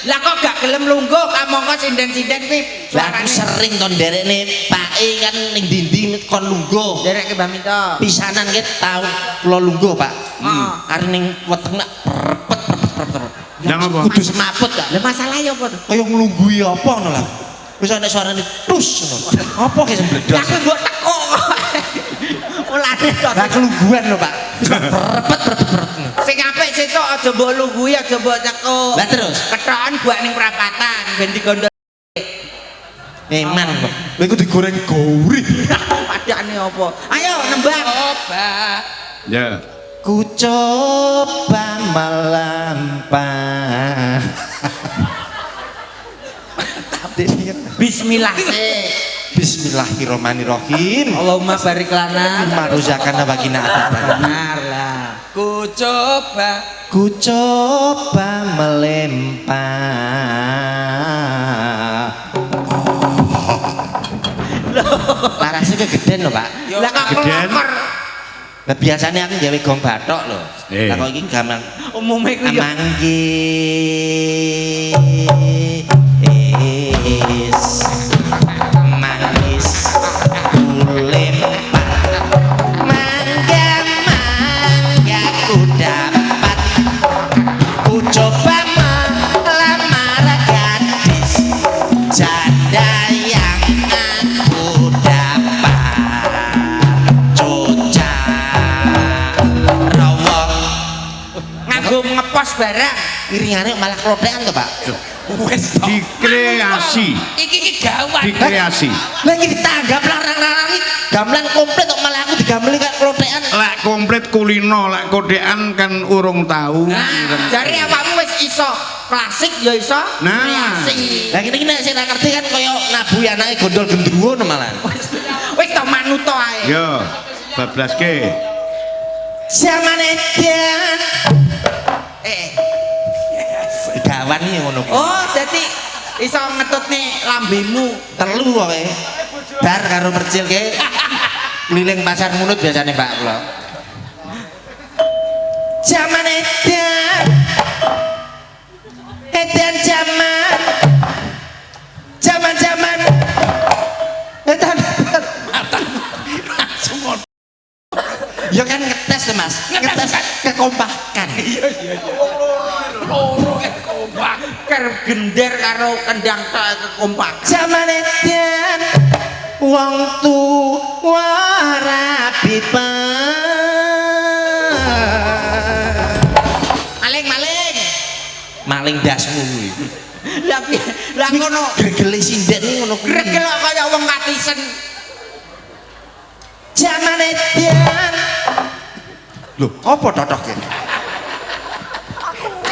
Lah kok gak gelem lungguh, kamangka sinden-sinden kuwi Lah aku sering to nderekne pake kan ning dinding kon lungguh. derek ke Mbah Minto. Pisanan ke tau kula lungguh Pak. Heeh. Are ning weteng nak prepet. Yang apa? Kudu semaput Kak. Lah masalahnya apa tuh? Kaya nglungguhi apa ngono lah. Wis ana suarane tus ngono. Apa ki sing Lah bledhos? aku mbok teko. Mulane to. Lah kelungguhan lho Pak. Wis prepet. Sing apik sesuk aja mbok lungguhi, aja mbok teko. Lah terus Kethokan buat ning perapatan ben digondol. eman kok. Lha iku digoreng gauri. Padane apa? Ayo nembang. Coba. Ya. Ku coba melampah. Bismillah sih. Bismillahirrahmanirrahim. Allahumma barik lana. Maruzakana bagina atatan. Benar lah. Ku coba. Ku coba melempar. Larasnya kegedean lho Pak. Lah kok Gedean. kelakor. Nah biasanya aku gawe gong bathok lho. Eh. Lah kok iki gampang. Umume ku ya. Manggis kulempar mangga ku dapat ku coba melamar gadis janda yang aku dapat cocak rawong Nganggo ngepos barang. iringane malah klothekan to Pak. Wes to. Dikreasi. Iki gawat. Dikreasi. Lah iki ditanggap larang-larang iki gamelan komplit kok malah aku digameli kaya klothekan. Lek komplit kulino, lek kodekan kan urung tahu. Nah, jare awakmu wis iso klasik ya iso Nah. kreasi. Lah ngene iki nek sing tak ngerti kan kaya nabuhi anake gondol gendruwo no malah. Wis to manuto ae. Yo, bablaske. Zaman edan gawan iki ngono kuwi. Oh, dadi iso ngetutne lambemu. Telu kowe. Bar karo percil ke. Keliling pasar munut biasane Pak kula. Zaman edan. Edan zaman. Zaman-zaman. Edan. Langsung ngono. Ya kan ngetes tuh Mas. Ngetes kekompakan. Loro kompak. Ker gender karo kendang tok kekompak. Zaman edan wong tuwa rapi maling dasmu kuwi. Lah ngono Gregele sinden iki ngono kuwi. gregel kok kaya wong katisen. Zaman edan. Lho, apa totoke?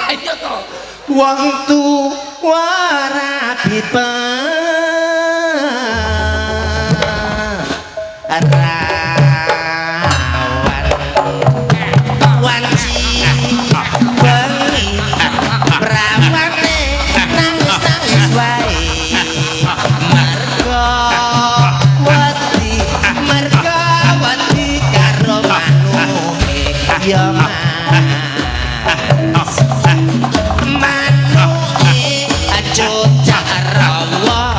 Ayo to. Wong tuwa rapi rawan wanci bengi prawane nangis wae mergo wedi karo manuke ya manuke aja carawa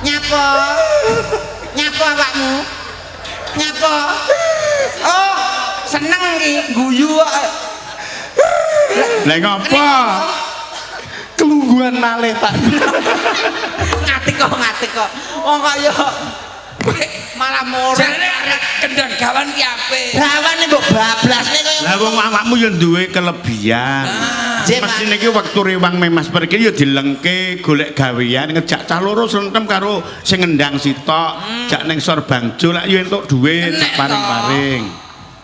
Nyapa? Nyapa awakmu? Nyapa? Oh, seneng iki guyu kok. Lah ngapa? Kelungguhan malih, Pak. Ngati kok. Wong kaya malah murah. Jarane kendang gawan ki apik. Gawane mbok bablasne kaya. Lah wong awakmu ya duwe kelebihan. Mesti niki wektu rewang Mas pergi ya dilengke golek gawean ngejak cah loro sentem karo sing ngendang sitok. Jak ning Sor Bangjo lak ya entuk dhuwit sak paring-paring.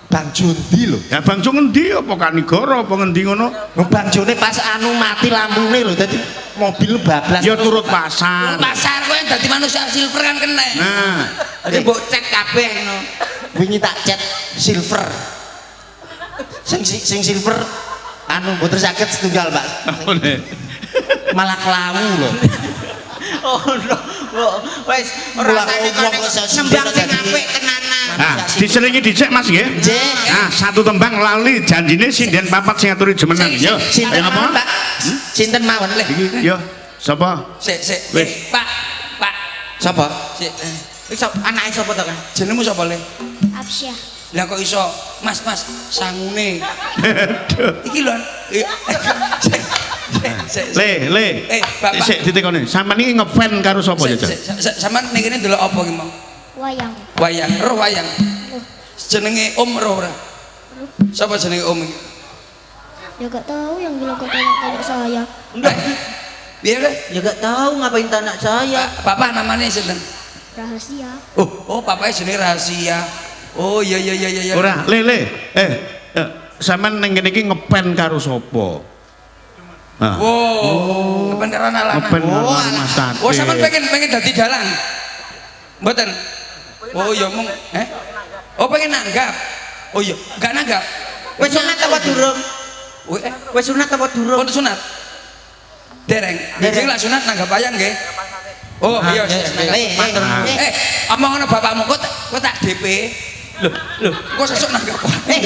Bang Jondi lho. Ya Bangjo ngendi apa Kanigara apa ngendi ngono? Bang Jone pas anu mati lampune lho dadi mobil bablas. Ya turut pasar. Pasar kowe dadi manusia silver kan kena. Nah, Iki mbok cek kabeh ngono. Wingi tak cet silver. Sing silver anu mboten saged setunggal, Pak. Malah kelawu lho. Oh no. Wis rasane kok nembang sing apik tenanan. nah diselingi dicek Mas nggih. Nggih. Nah, satu tembang lali janjine sinden papat sing aturi jemenan. Yo. Sinten Ayo mawon, ngapa? Pak? Sinten mawon leh. Iki yo sapa? Sik. Wis. Pak. Sapa? Sik. Iso anake sapa to kan? Jenengmu sapa le? Absyah. Lah kok iso Mas sangune. Iki lho. Sik. Le. Bapak. Sik ditekoni. Sampeyan iki ngefan karo sapa ya, Cak? Sampeyan ning kene ndelok apa ki mau? Wayang. Wayang. Jenenge Om roh ora? Sapa jenenge Om iki? Ya gak tahu yang bilang kok tanya saya. Biar deh. Ya gak tahu ngapain anak saya. Papa namanya sinten? Rahasia. Oh, papanya jenenge Rahasia. Oh, iya. Ora, le. Sampeyan ning kene iki ngepen karo sapa? Nah. Oh, ngepen karo anak lanang. Ngepen karo Mas Tati. Oh, sampean pengen dadi dalang. Mboten. Oh, ya mung, Oh, pengen nanggap. Oh iya, enggak nanggap. Wis sunat apa durung? Wis sunat apa durung? Pun sunat. Dereng. Iki lak sunat nanggap wayang nggih. Oh, iya. Matur. Omong ngono bapakmu kok tak DP. Loh, kok sesuk nanggap.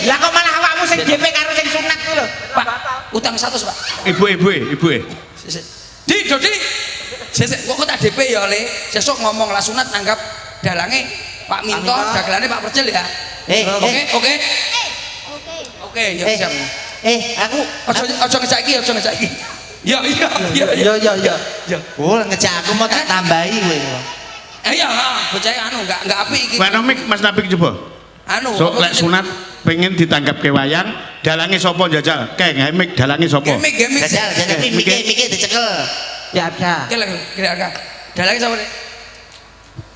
Lah kok malah awakmu sing DP karo sing sunat ku lho. Pak, utang 100, Pak. Ibu. Dodi. Sesuk kok tak DP ya, Le. Sesuk ngomong lah sunat nanggap dalange Pak Minto, dagelane Pak Percil ya. Oke. Oke, ya siap. Aku Ojo ngejaki. Ya. Oh, ngejak aku mau tak tambahi kowe. Iya, bocah anu enggak apik iki. Panomik Mas Napik coba. Anu, So lek sunat pengen ditanggap ke wayang, dalange sapa jajal? Mik dalange sapa? Gemik. Jajal mike dicekel. ya bisa. Kira-kira. Dalange sapa, Nek?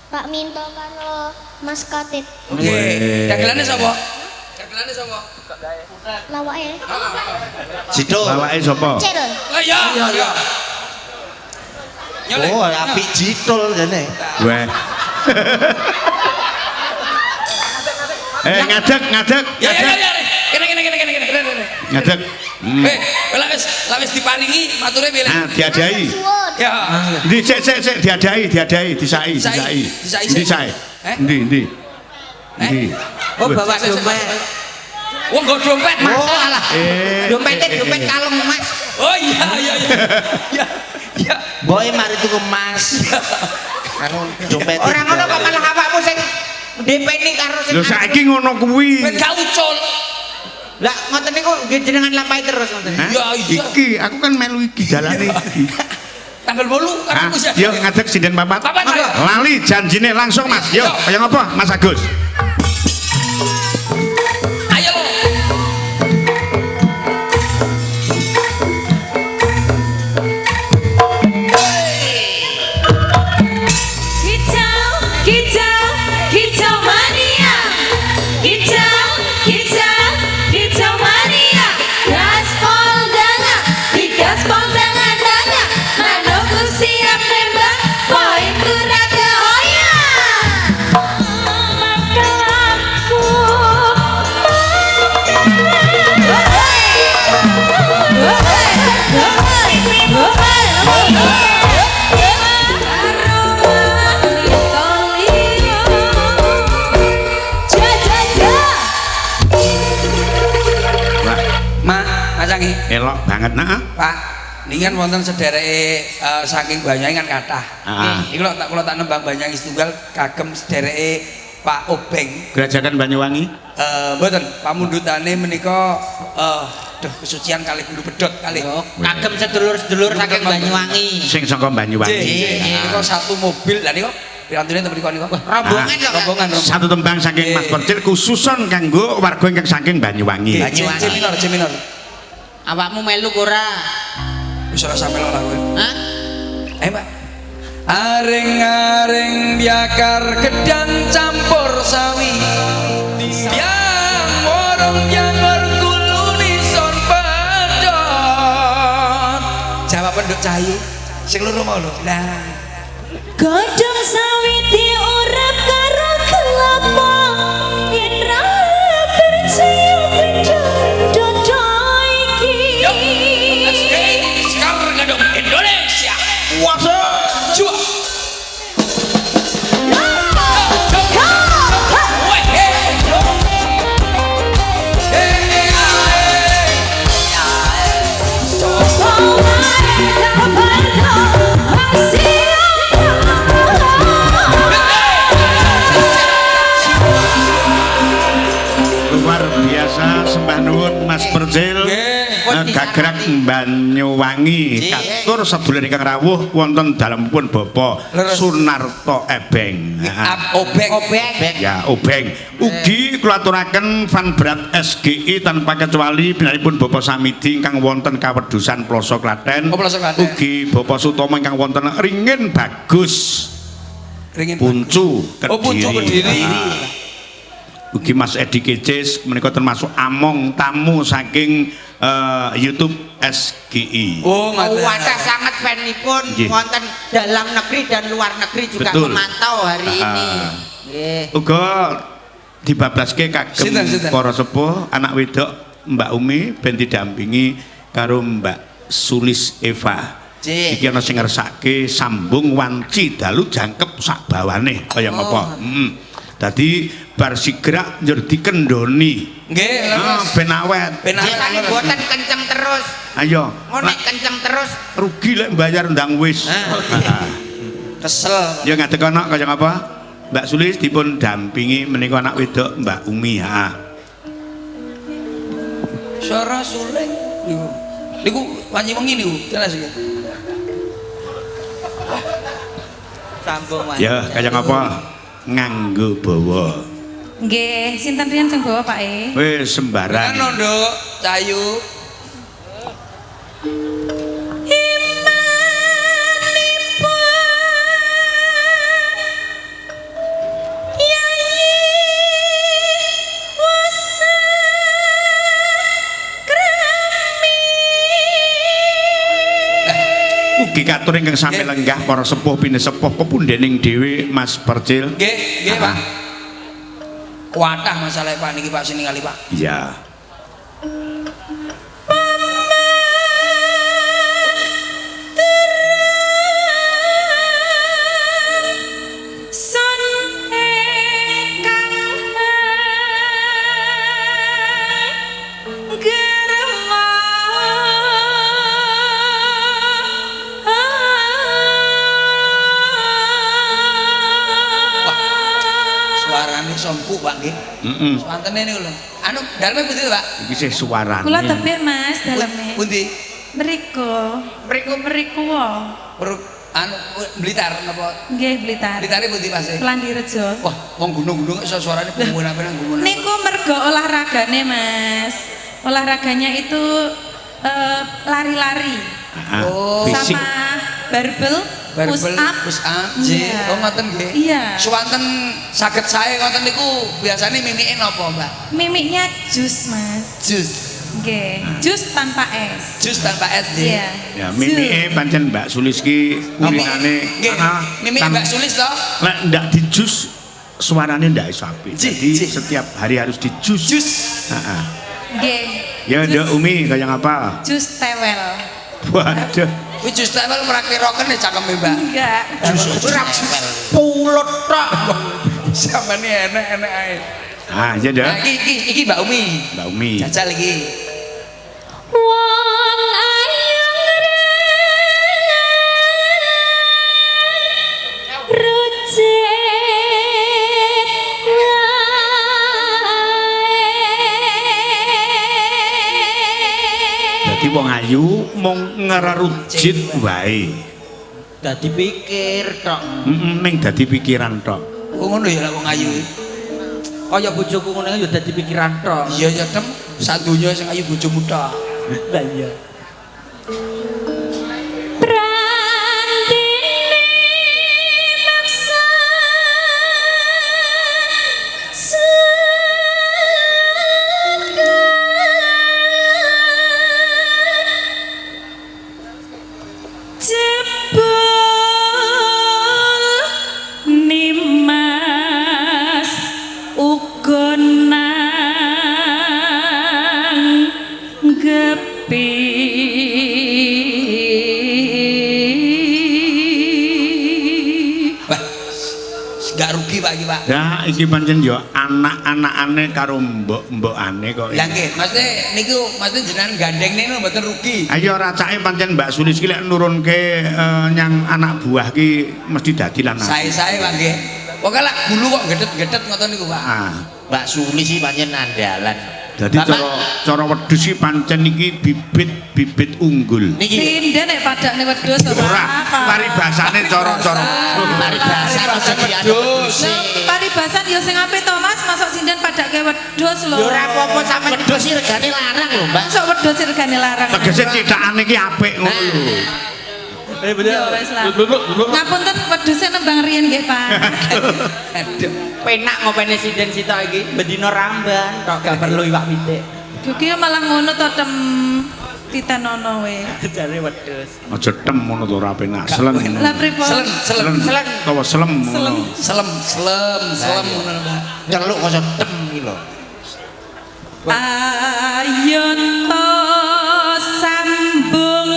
Pak Minto karo Mas Katit. Oke. Dagelane sapa? Lawake. Sido. Bawake sapa? Cil. Oh iya. Nyolek. Oh, apik jidol jane. Weh. Ngadeg. Ya. Kene. Ngadeg. Lawis diparingi mature pilih. Ah, diadai. Suwun. Ya. Ndi sik diadai, disai. Disai. Ndi. Oh, bawa dompet. Wong nggo dompet, Mas. Oh, alah. Dompet kalung, Mas. Oh iya. Ya. Boy mari tuku emas. Anu dompet. Ora ngono kok malah awakmu sing DP-ni karo sing. Lho saiki ngono kuwi. Wis gak ucul. Lah ngoten niku nggih jenengan lampahi terus ngoten. Hah? Ya, iya. Iki aku kan melu iki dalane iki. Tanggal 8 kan aku siap. Yo ngadeg sinden papat. Papat, ayo. Lali janjine langsung Mas. Yo, kaya ngapa Mas Agus? Ayo. Kicau mania. Kicau mania. Gaspol dengan dana. Manoku siap nembak, poinku rada hoyang. Makalanku. Mak, Mas Angi. Elok banget nah. Pak, Ningan wonten sedereke saking Banyuwangi kan kathah. Ah. Iki kula tak nembang Banyuwangi setunggal kagem sedereke Pak Obeng. Gerajakan Banyuwangi. Mboten pamundhutane menika kesucian kali guru pedhot kali. Kagem sedulur-sedulur saking Banyuwangi. Sing saka Banyuwangi. Niku satu mobil lah niku pirantune ten mriku niku. Rombongan kok. Rombongan. Satu tembang saking Mas Percil khususon kanggo warga ingkang saking Banyuwangi. C minor. Awakmu melu ora? Wis ora sampe lho lagu. Hah? Ayo, Mbak. Aring-aring biakar gedang campur sawi. Yang warung jangor kuluni son pedot. Jawab penduk Cahayu. Sing loro mau lho. Lah. Godhong sawi diurep karo kelapa yen ra percaya beda dodo iki. Yo, sekarang ngadong Indonesia. Wasa. Cua. Luar biasa sembah nuwun Mas Percil. Gagrak Banyuwangi katur sedulur ingkang rawuh wonten dalemipun Bapak Sunarto Ebeng. Obeng. Ya, Obeng. Ugi kula aturaken fan berat SGI tanpa kecuali pinanipun Bapak Samidi ingkang wonten Kawedusan Ploso Klaten. Ugi Bapak Sutomo ingkang wonten Ringin Bagus. Puncu Kediri. Ugi Mas Edi Kecis menika termasuk among tamu saking YouTube SGI. Oh, wadah sangat fanipun wonten dalam negeri dan luar negeri juga memantau hari ini. Nggih. Uga dibablaske kagem para sepuh anak wedok Mbak Umi ben didampingi karo Mbak Sulis Eva. Iki ana sing ngersake sambung wanci dalu jangkep sak bawane kaya ngapa. Dadi bar sigrak njur dikendoni. Nggih, leres. Ben awet. Biasane boten kenceng terus. Ayo. Nek kenceng terus Rugi lek mbayar ndang wis. Kesel. Ya ngadeg ana kaya ngapa? Mbak Sulis dipun dampingi menika anak wedok Mbak Umi. Suara suling niku Banyuwangi niku jelas iki. sambung wae. Ya kaya ngapa? Nganggo bawa. Nggih, sinten riyen sing bawa Pak e? Wis sembarang. Kan Nduk, Cahayu. Ugi katur ingkang sami lenggah para sepuh pinesepuh pepundhening dhewe Mas Percil. Nggih, Pak. Kuatah masalah Pak niki Pak sini kali Pak. Iya. Sompu Pak nggih. Swantene niku lho. Anu daleme pundi Pak? Iki sih suarane. Kula tebih Mas daleme. Pundi? Mriku. Mriku wae. Anu Blitar napa? Nggih, Blitar. Blitare pundi Mas? Landirejo. Wah, wong gunung-gunung iso suarane punggung apa nang gunung. Niku mergo olahragane Mas. Olahraganya itu lari-lari. Fisik. Sama barbel. Push up, Iya. Oh ngoten nggih. Iya. Suwanten saged sae ngoten niku biasane mimike napa, Mbak? Mimiknya jus, Mas. Jus. Nggih, jus tanpa es. Jus tanpa es nggih. Iya. Ya mimike pancen Mbak Sulis ki kulinane. Nggih. Mimike Mbak Sulis to? Lek ndak dijus suarane ndak iso apik. Jadi setiap hari harus dijus. Jus. Heeh. Nggih. Ya Nduk Umi kaya ngapa? Jus tewel. Waduh. Kuwi jus tewel ora kiroken ya cangkeme, Mbak. Enggak. Pulut tok. Samane enek-enek ae. Ah, iya Nduk. Nah, iki Mbak Umi. Mbak Umi. Jajal iki. Wong ayu Dadi wong ayu mung ngererujit wae. Dadi pikir tok. Ning dadi pikiran tok. Kok ngono ya lek wong ayu. Kaya bojoku ngene ya dadi pikiran tok. Iya ya Tem, sak donya sing ayu bojomu tok. Lah iya. Gak rugi Pak iki Pak. Ya iki pancen yo anak-anakane karo mbok-mbokane kok. Lah nggih, maksudnya jenengan gandeng niku mboten rugi. Ayo racake pancen Mbak Sulis ki lek nurunke nyang anak buah ki mesti dadi lanang. Sae-sae Pak nggih. Pokoke lak gulu kok gedet-gedet ngoten niku Pak. Ah, Mbak Suli sih pancen andalan. dadi cara wedhus iki pancen iki bibit unggul. Niki Sinden nek padakne wedhus to, Ora, Pak. paribasane cara-cara. paribasan aja diadus. Paribasan ya sing apik to, Mas, masuk sinden padake wedhus lho. Ya ora apa-apa sampe wedhus iki regane larang lho, Mbak. Masuk wedhus sing regane larang. Tegese cithakane iki apik ngono lho. Ya wis lah. Ngapunten wedhuse nembang riyen nggih, Pak. Aduh. Penak ngopene sinden sitok iki, bendina ramban, kok gak perlu iwak pitik. Duki malah ngono to Tem. Titenono we. Jare wedhus. Aja tem ngono to ora penak. Selen. Lah pripun? Selem Utawa selem ngono. selem ngono Pak. Celuk kok tem iki lho. Ayo to sambung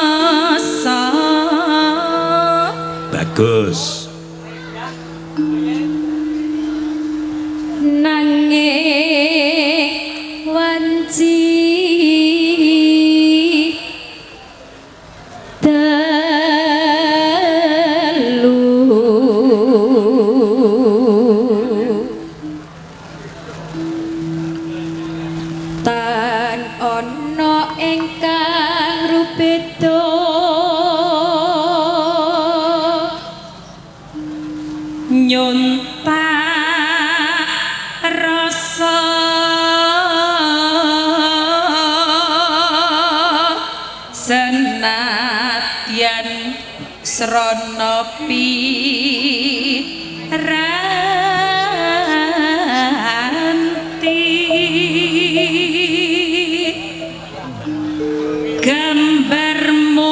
rasa. Bagus. Nanging wanci tan ana ingkang rubeda nyuntak rasa senadyan srana piranti gambarmu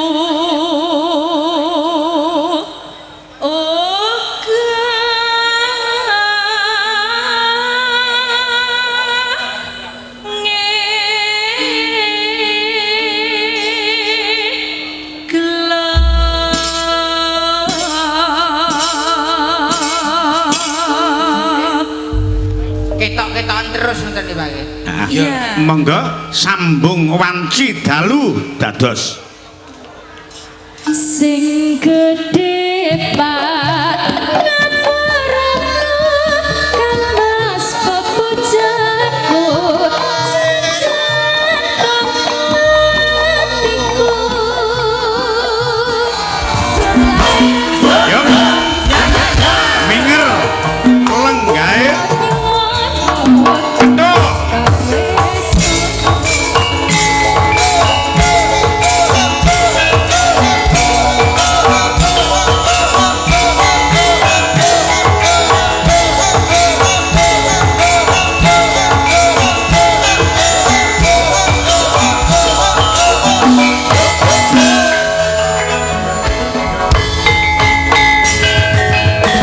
Ketok-ketokan terus ngoten iki, Pak. Nah, Iya. monggo sambung wanci dalu dados. sing gedhe pat ngapuramu kang mas pepujaku sejatong hatiku Yo. Minger. Lenggae. Tok.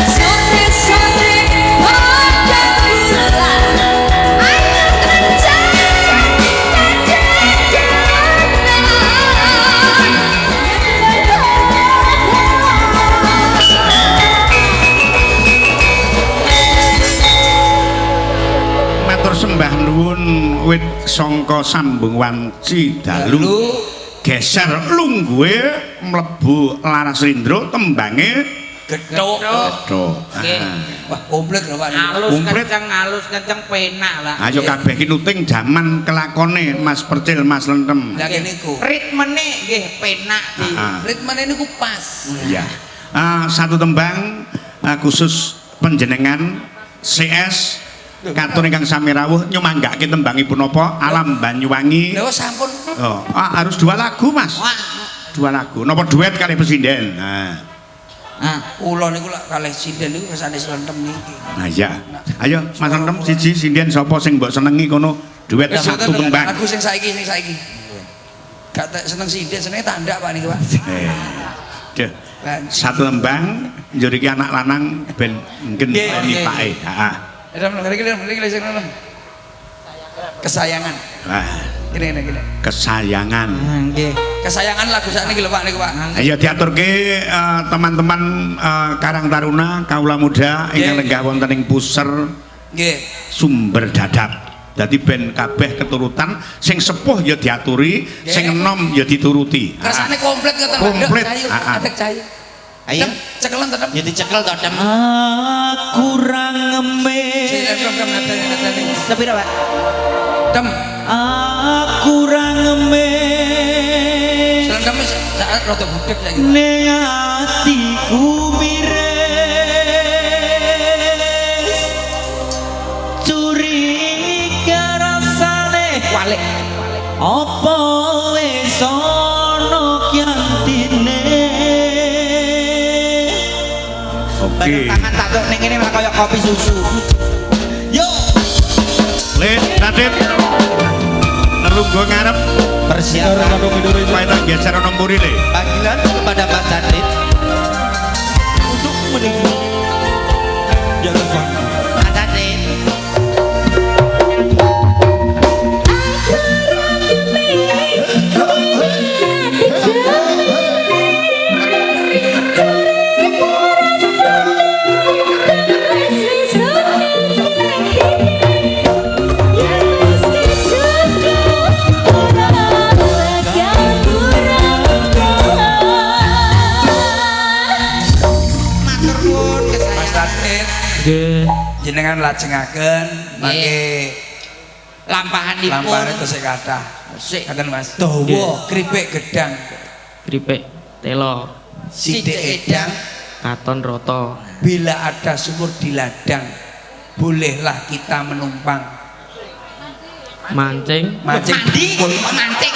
sore-sore pada bulan ayo Matur sembah nuwun wit sangka sambung wanci dalu geser lungguhe mlebu Laras Rindro tembange Gethuk. Gethuk. Nggih. Wah, komplit lho Pak. Halus kenceng penak lah. Ayo kabeh ki nuting jaman kelakone Mas Percil, Mas Lentem. Lah kene iku. Ritmene nggih penak di. Ritmene niku pas. Iya. Satu tembang khusus panjenengan CS Katun ingkang sami rawuh nyumanggake tembangipun apa? Alam Banyuwangi. Lho sampun. Oh, harus 2 lagu, Mas. Wah, 2 lagu. Napa duet kali presiden? Nah. Kula niku lak kalih sinden niku kesane Slentem niki. Nah iya. Ayo Mas Lentem siji sinden sapa sing mbok senengi kono duet satu tembang. Aku sing saiki. Gak seneng sinden, senenge tandak Pak niki Pak. Duh. Satu tembang njur iki anak lanang ben mungkin nipake. Heeh. Mriki sing nonton. Kesayangan. Wah, Gini. kesayangan. nggih. Kesayangan lagu sakniki lho Pak niku Pak. Ayo diaturke teman-teman Karang Taruna kaula muda ingkang lenggah wonten ing Puser Nggih. Sumber Dadap. Dadi ben kabeh keturutan sing sepuh ya diaturi, sing enom ya dituruti. Kersane komplit ngoten. Komplit. Adek cahayu. Ayo Cekelan tetep. ya dicekel to Dem. Aku ra ngemis. Tapi Pak. Dem. Aku ra ngemis. Slentem sak rada budek saiki. Ning atiku miris. Curiga rasane walik. Apa wis ana kyantine? Oke. Tangan tak tok ning kene malah kaya kopi susu. Yo, Lid, Radit. Nelungguh ngarep persiapan supaya tak geser ana murile. panggilan kepada Pak Dadit untuk menuju jalan waktu. Pak Dadit, matur nuwun Mas kesayangan. Radit. Jenengan lajengaken mangke Lampahanipun lampahane tesih kathah. Sik. Ngaten Mas. Dawa kripik gedang. Kripik telo Sithik edang. katon roto Bila ada sumur di ladang, bolehlah kita menumpang. mancing Mancing. mandi, mancing.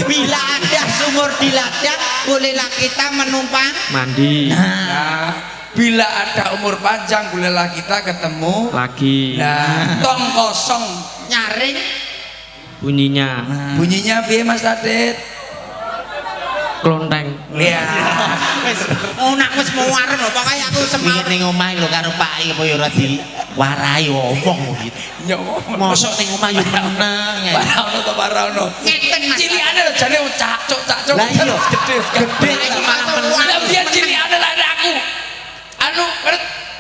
Bila ada sumur di ladang, bolehlah kita menumpang. mandi Nah, bila ada umur panjang, bolehlah kita ketemu. lagi Nah, tong kosong Nyaring bunyinya bunyinya piye Mas Radit? klonteng Iya. wis nak wis mau wareng lho pokoke aku semangat ning omah lho karo Pak apa ya ora diwarai omong gitu. Ya Mosok ning omah yo meneng. Parono to parono. Ngeten Mas. Cilikane lho jane cacuk. Lah iya, Gede iki malah meneng. Lah biyen cilikane lak aku. Anu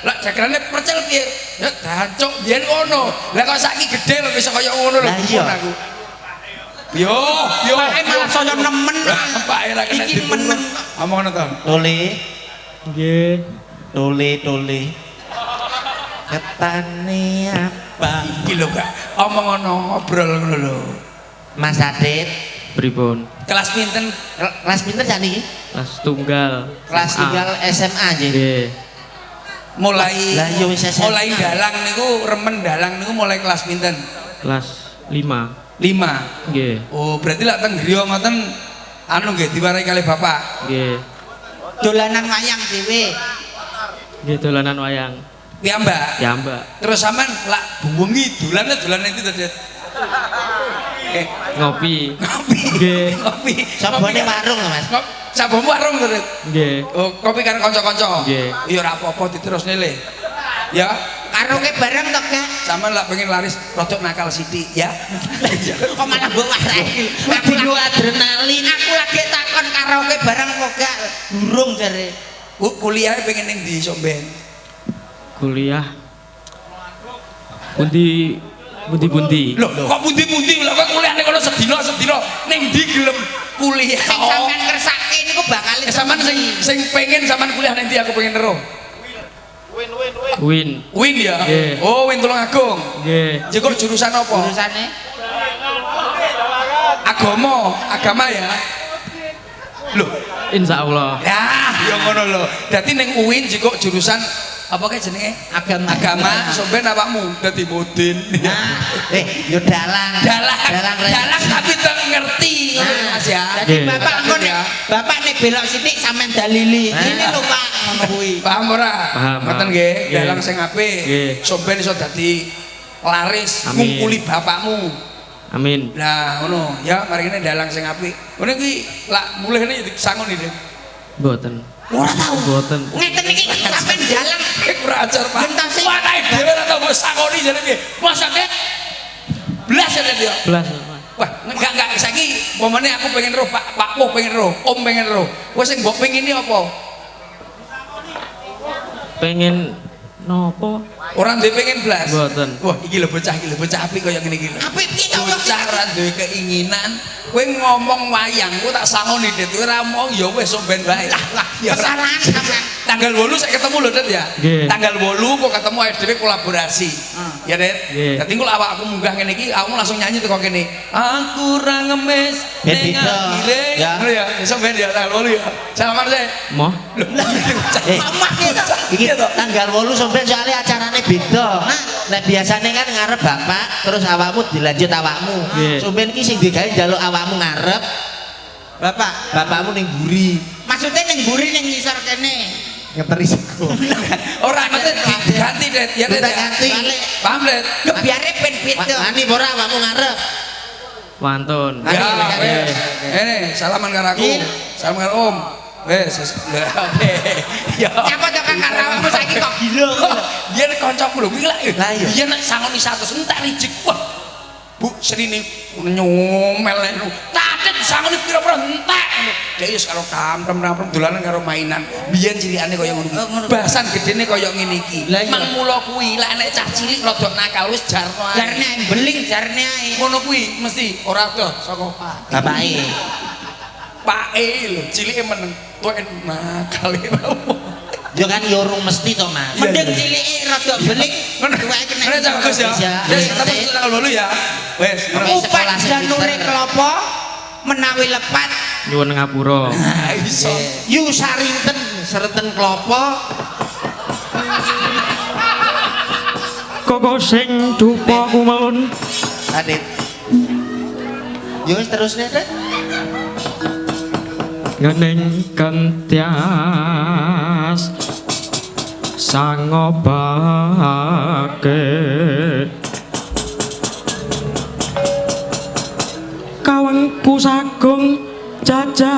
lak jagrane percel piye? Ya cacuk biyen ngono. Lah kok saiki gede lho iso kaya ngono lho Lah iya. aku. Yo. Pake malah saya nemen. Pak era kena Iki meneng. Ngomong ngono to. Tole, nggih tole. Ketane apa? Iki lho Kak. Omong ngono ngobrol ngono lho. Mas Adit, pripun Kelas pinten? kelas pinten jan iki? kelas tunggal Kelas tunggal SMA nggih. nggih Mulai Lah iya wis SMA. mulai dalang niku remen dalang niku mulai kelas pinten? kelas 5 5. nggih Oh, berarti lak teng griya ngoten anu nggih diwarai kalih bapak. nggih Dolanan wayang dhewe. nggih dolanan wayang Piye, Mbak? ya mbak Terus sampean lak bengi dolan itu tadi. ngopi Kopi. Nggih. Kopi. Sabone warung lho Mas. Sabone warung terus. nggih Oh, kopi karo kanca-kanca. Nggih. Ya ora apa-apa diterusne le. Ya, Karaoke bareng to, Kak? sampean lak pengen laris rodok nakal sithik ya. Kok malah mbok warai. Aku lagi adrenalin. Aku lagi takon karaoke bareng kok gak burung jare. Kuliah pengen ning ndi somben? kuliah bunti Loh, kok pundi-pundi lho kok kuliah ning kono sedina ning ndi gelem kuliah. Sing sampean kersake niku bakal Sampean sing pengen sampean kuliah nanti aku pengen ero. Win. Win ya? Nggih. Oh, Win Tulungagung. Nggih. Jekok jurusan apa? Urusane Agama ya. Loh, Insyaallah. ya ngono lho. Dadi ning UIN jekok jurusan apa kae jenenge? Agama. Sampeyan awakmu dadi mudin. yo dalang Dalang tapi ngerti ngono Mas ya. Jadi Nggih. bapak nek belok sithik sampean dalili. Ini lho Pak ngono kuwi. Paham ora? Paham. Ngoten nggih, Nggih. dalang sing apik. Nggih. Sampeyan iso dadi laris Amin. ngungkuli bapakmu. Amin. Lah ngono, ya mari kene dalang sing apik. Ngene kuwi lak mulihne disangon iki. Mboten. Ora tau. Mboten. Ngeten iki sampean dalang. Kurang ajar Pak. Gentasi. Wah, naik dhewe ora tau mbok sakoni jane piye. Masake blas ya dia. Belas. Wah, enggak saiki pomane aku pengen roh Pak Puh pengen roh, Om pengen roh. Wes sing mbok pengini apa? Pengen nopo? Orang duwe pengen blas. Mboten. Wah, iki lho bocah apik kaya ngene iki lho. Apik piye to? Bocah ora duwe keinginan, kowe ngomong wayang, kowe tak sangoni Dit. Kowe ora mau ya wis somben bae. Lah, ya ora. Kesalahan sampean. Tanggal 8 saya ketemu lho Dit ya. Nggih. Tanggal 8 kok ketemu dhewe kolaborasi. Ya Dit. Nggih. Dadi kok awakku munggah ngene iki, aku langsung nyanyi teko kene. Aku ra ngemis Ben ning beda. akhire. Ya. Ngono ya. Iso ben ya tanggal 8 ya. Salaman sih. Moh. Omah iki tanggal 8 sampean soalnya acarane beda. Nah, nek biasane kan ngarep bapak terus awakmu dilanjut awakmu. Nggih. Sampeyan iki sing digawe njaluk awakmu ngarep. Bapakmu ning mburi. Maksudnya ning mburi ning ngisor kene. Ngeteri sego. Ora mesti diganti Dit. Ya Dit. Kita ganti. Paham Dit? Biare ben beda. Ani ora awakmu ngarep. Wantun. Ya, Oke. wes. Ini salaman karo aku. Iya. Salaman karo Om. Wes. Oke. Ya. Apa to Kang karo awakmu saiki kok gila. Biyen kancaku lho kuwi lak. Lah iya. Biyen nek sangoni 100 entek rijik. Wah. Bu Srini nyomel ngono. Tatet sangoni pira-pira entek. Dek wis karo kamprem-kamprem dolanan karo mainan. Biyen cilikane kaya ngono kuwi. Bahasan gedene kaya ngene iki. Lah iya. Mangmula kuwi lek nek cah cilik rodok nakal wis jarno ae. Jarne beling jarne ae. Ngono kuwi mesti ora doh saka Pak. Bapake. Pake lho, cilike meneng. Tuwek nakal. Yo kan yo urung mesti to, Mas. Iya, Mending iya. cilike rada beling, tuweke kena. Mana cak bagus ya? Wes ketemu tanggal 8 ya. Wes. Upat janure klopo menawi lepat Nyuwun ngapura. Nah, iso. yu sarinten sereten klopo Koko sing dupa kumelun. adit. Yo wis terusne, Dek. Ngening kentias sangobake kawengku sagung jajahan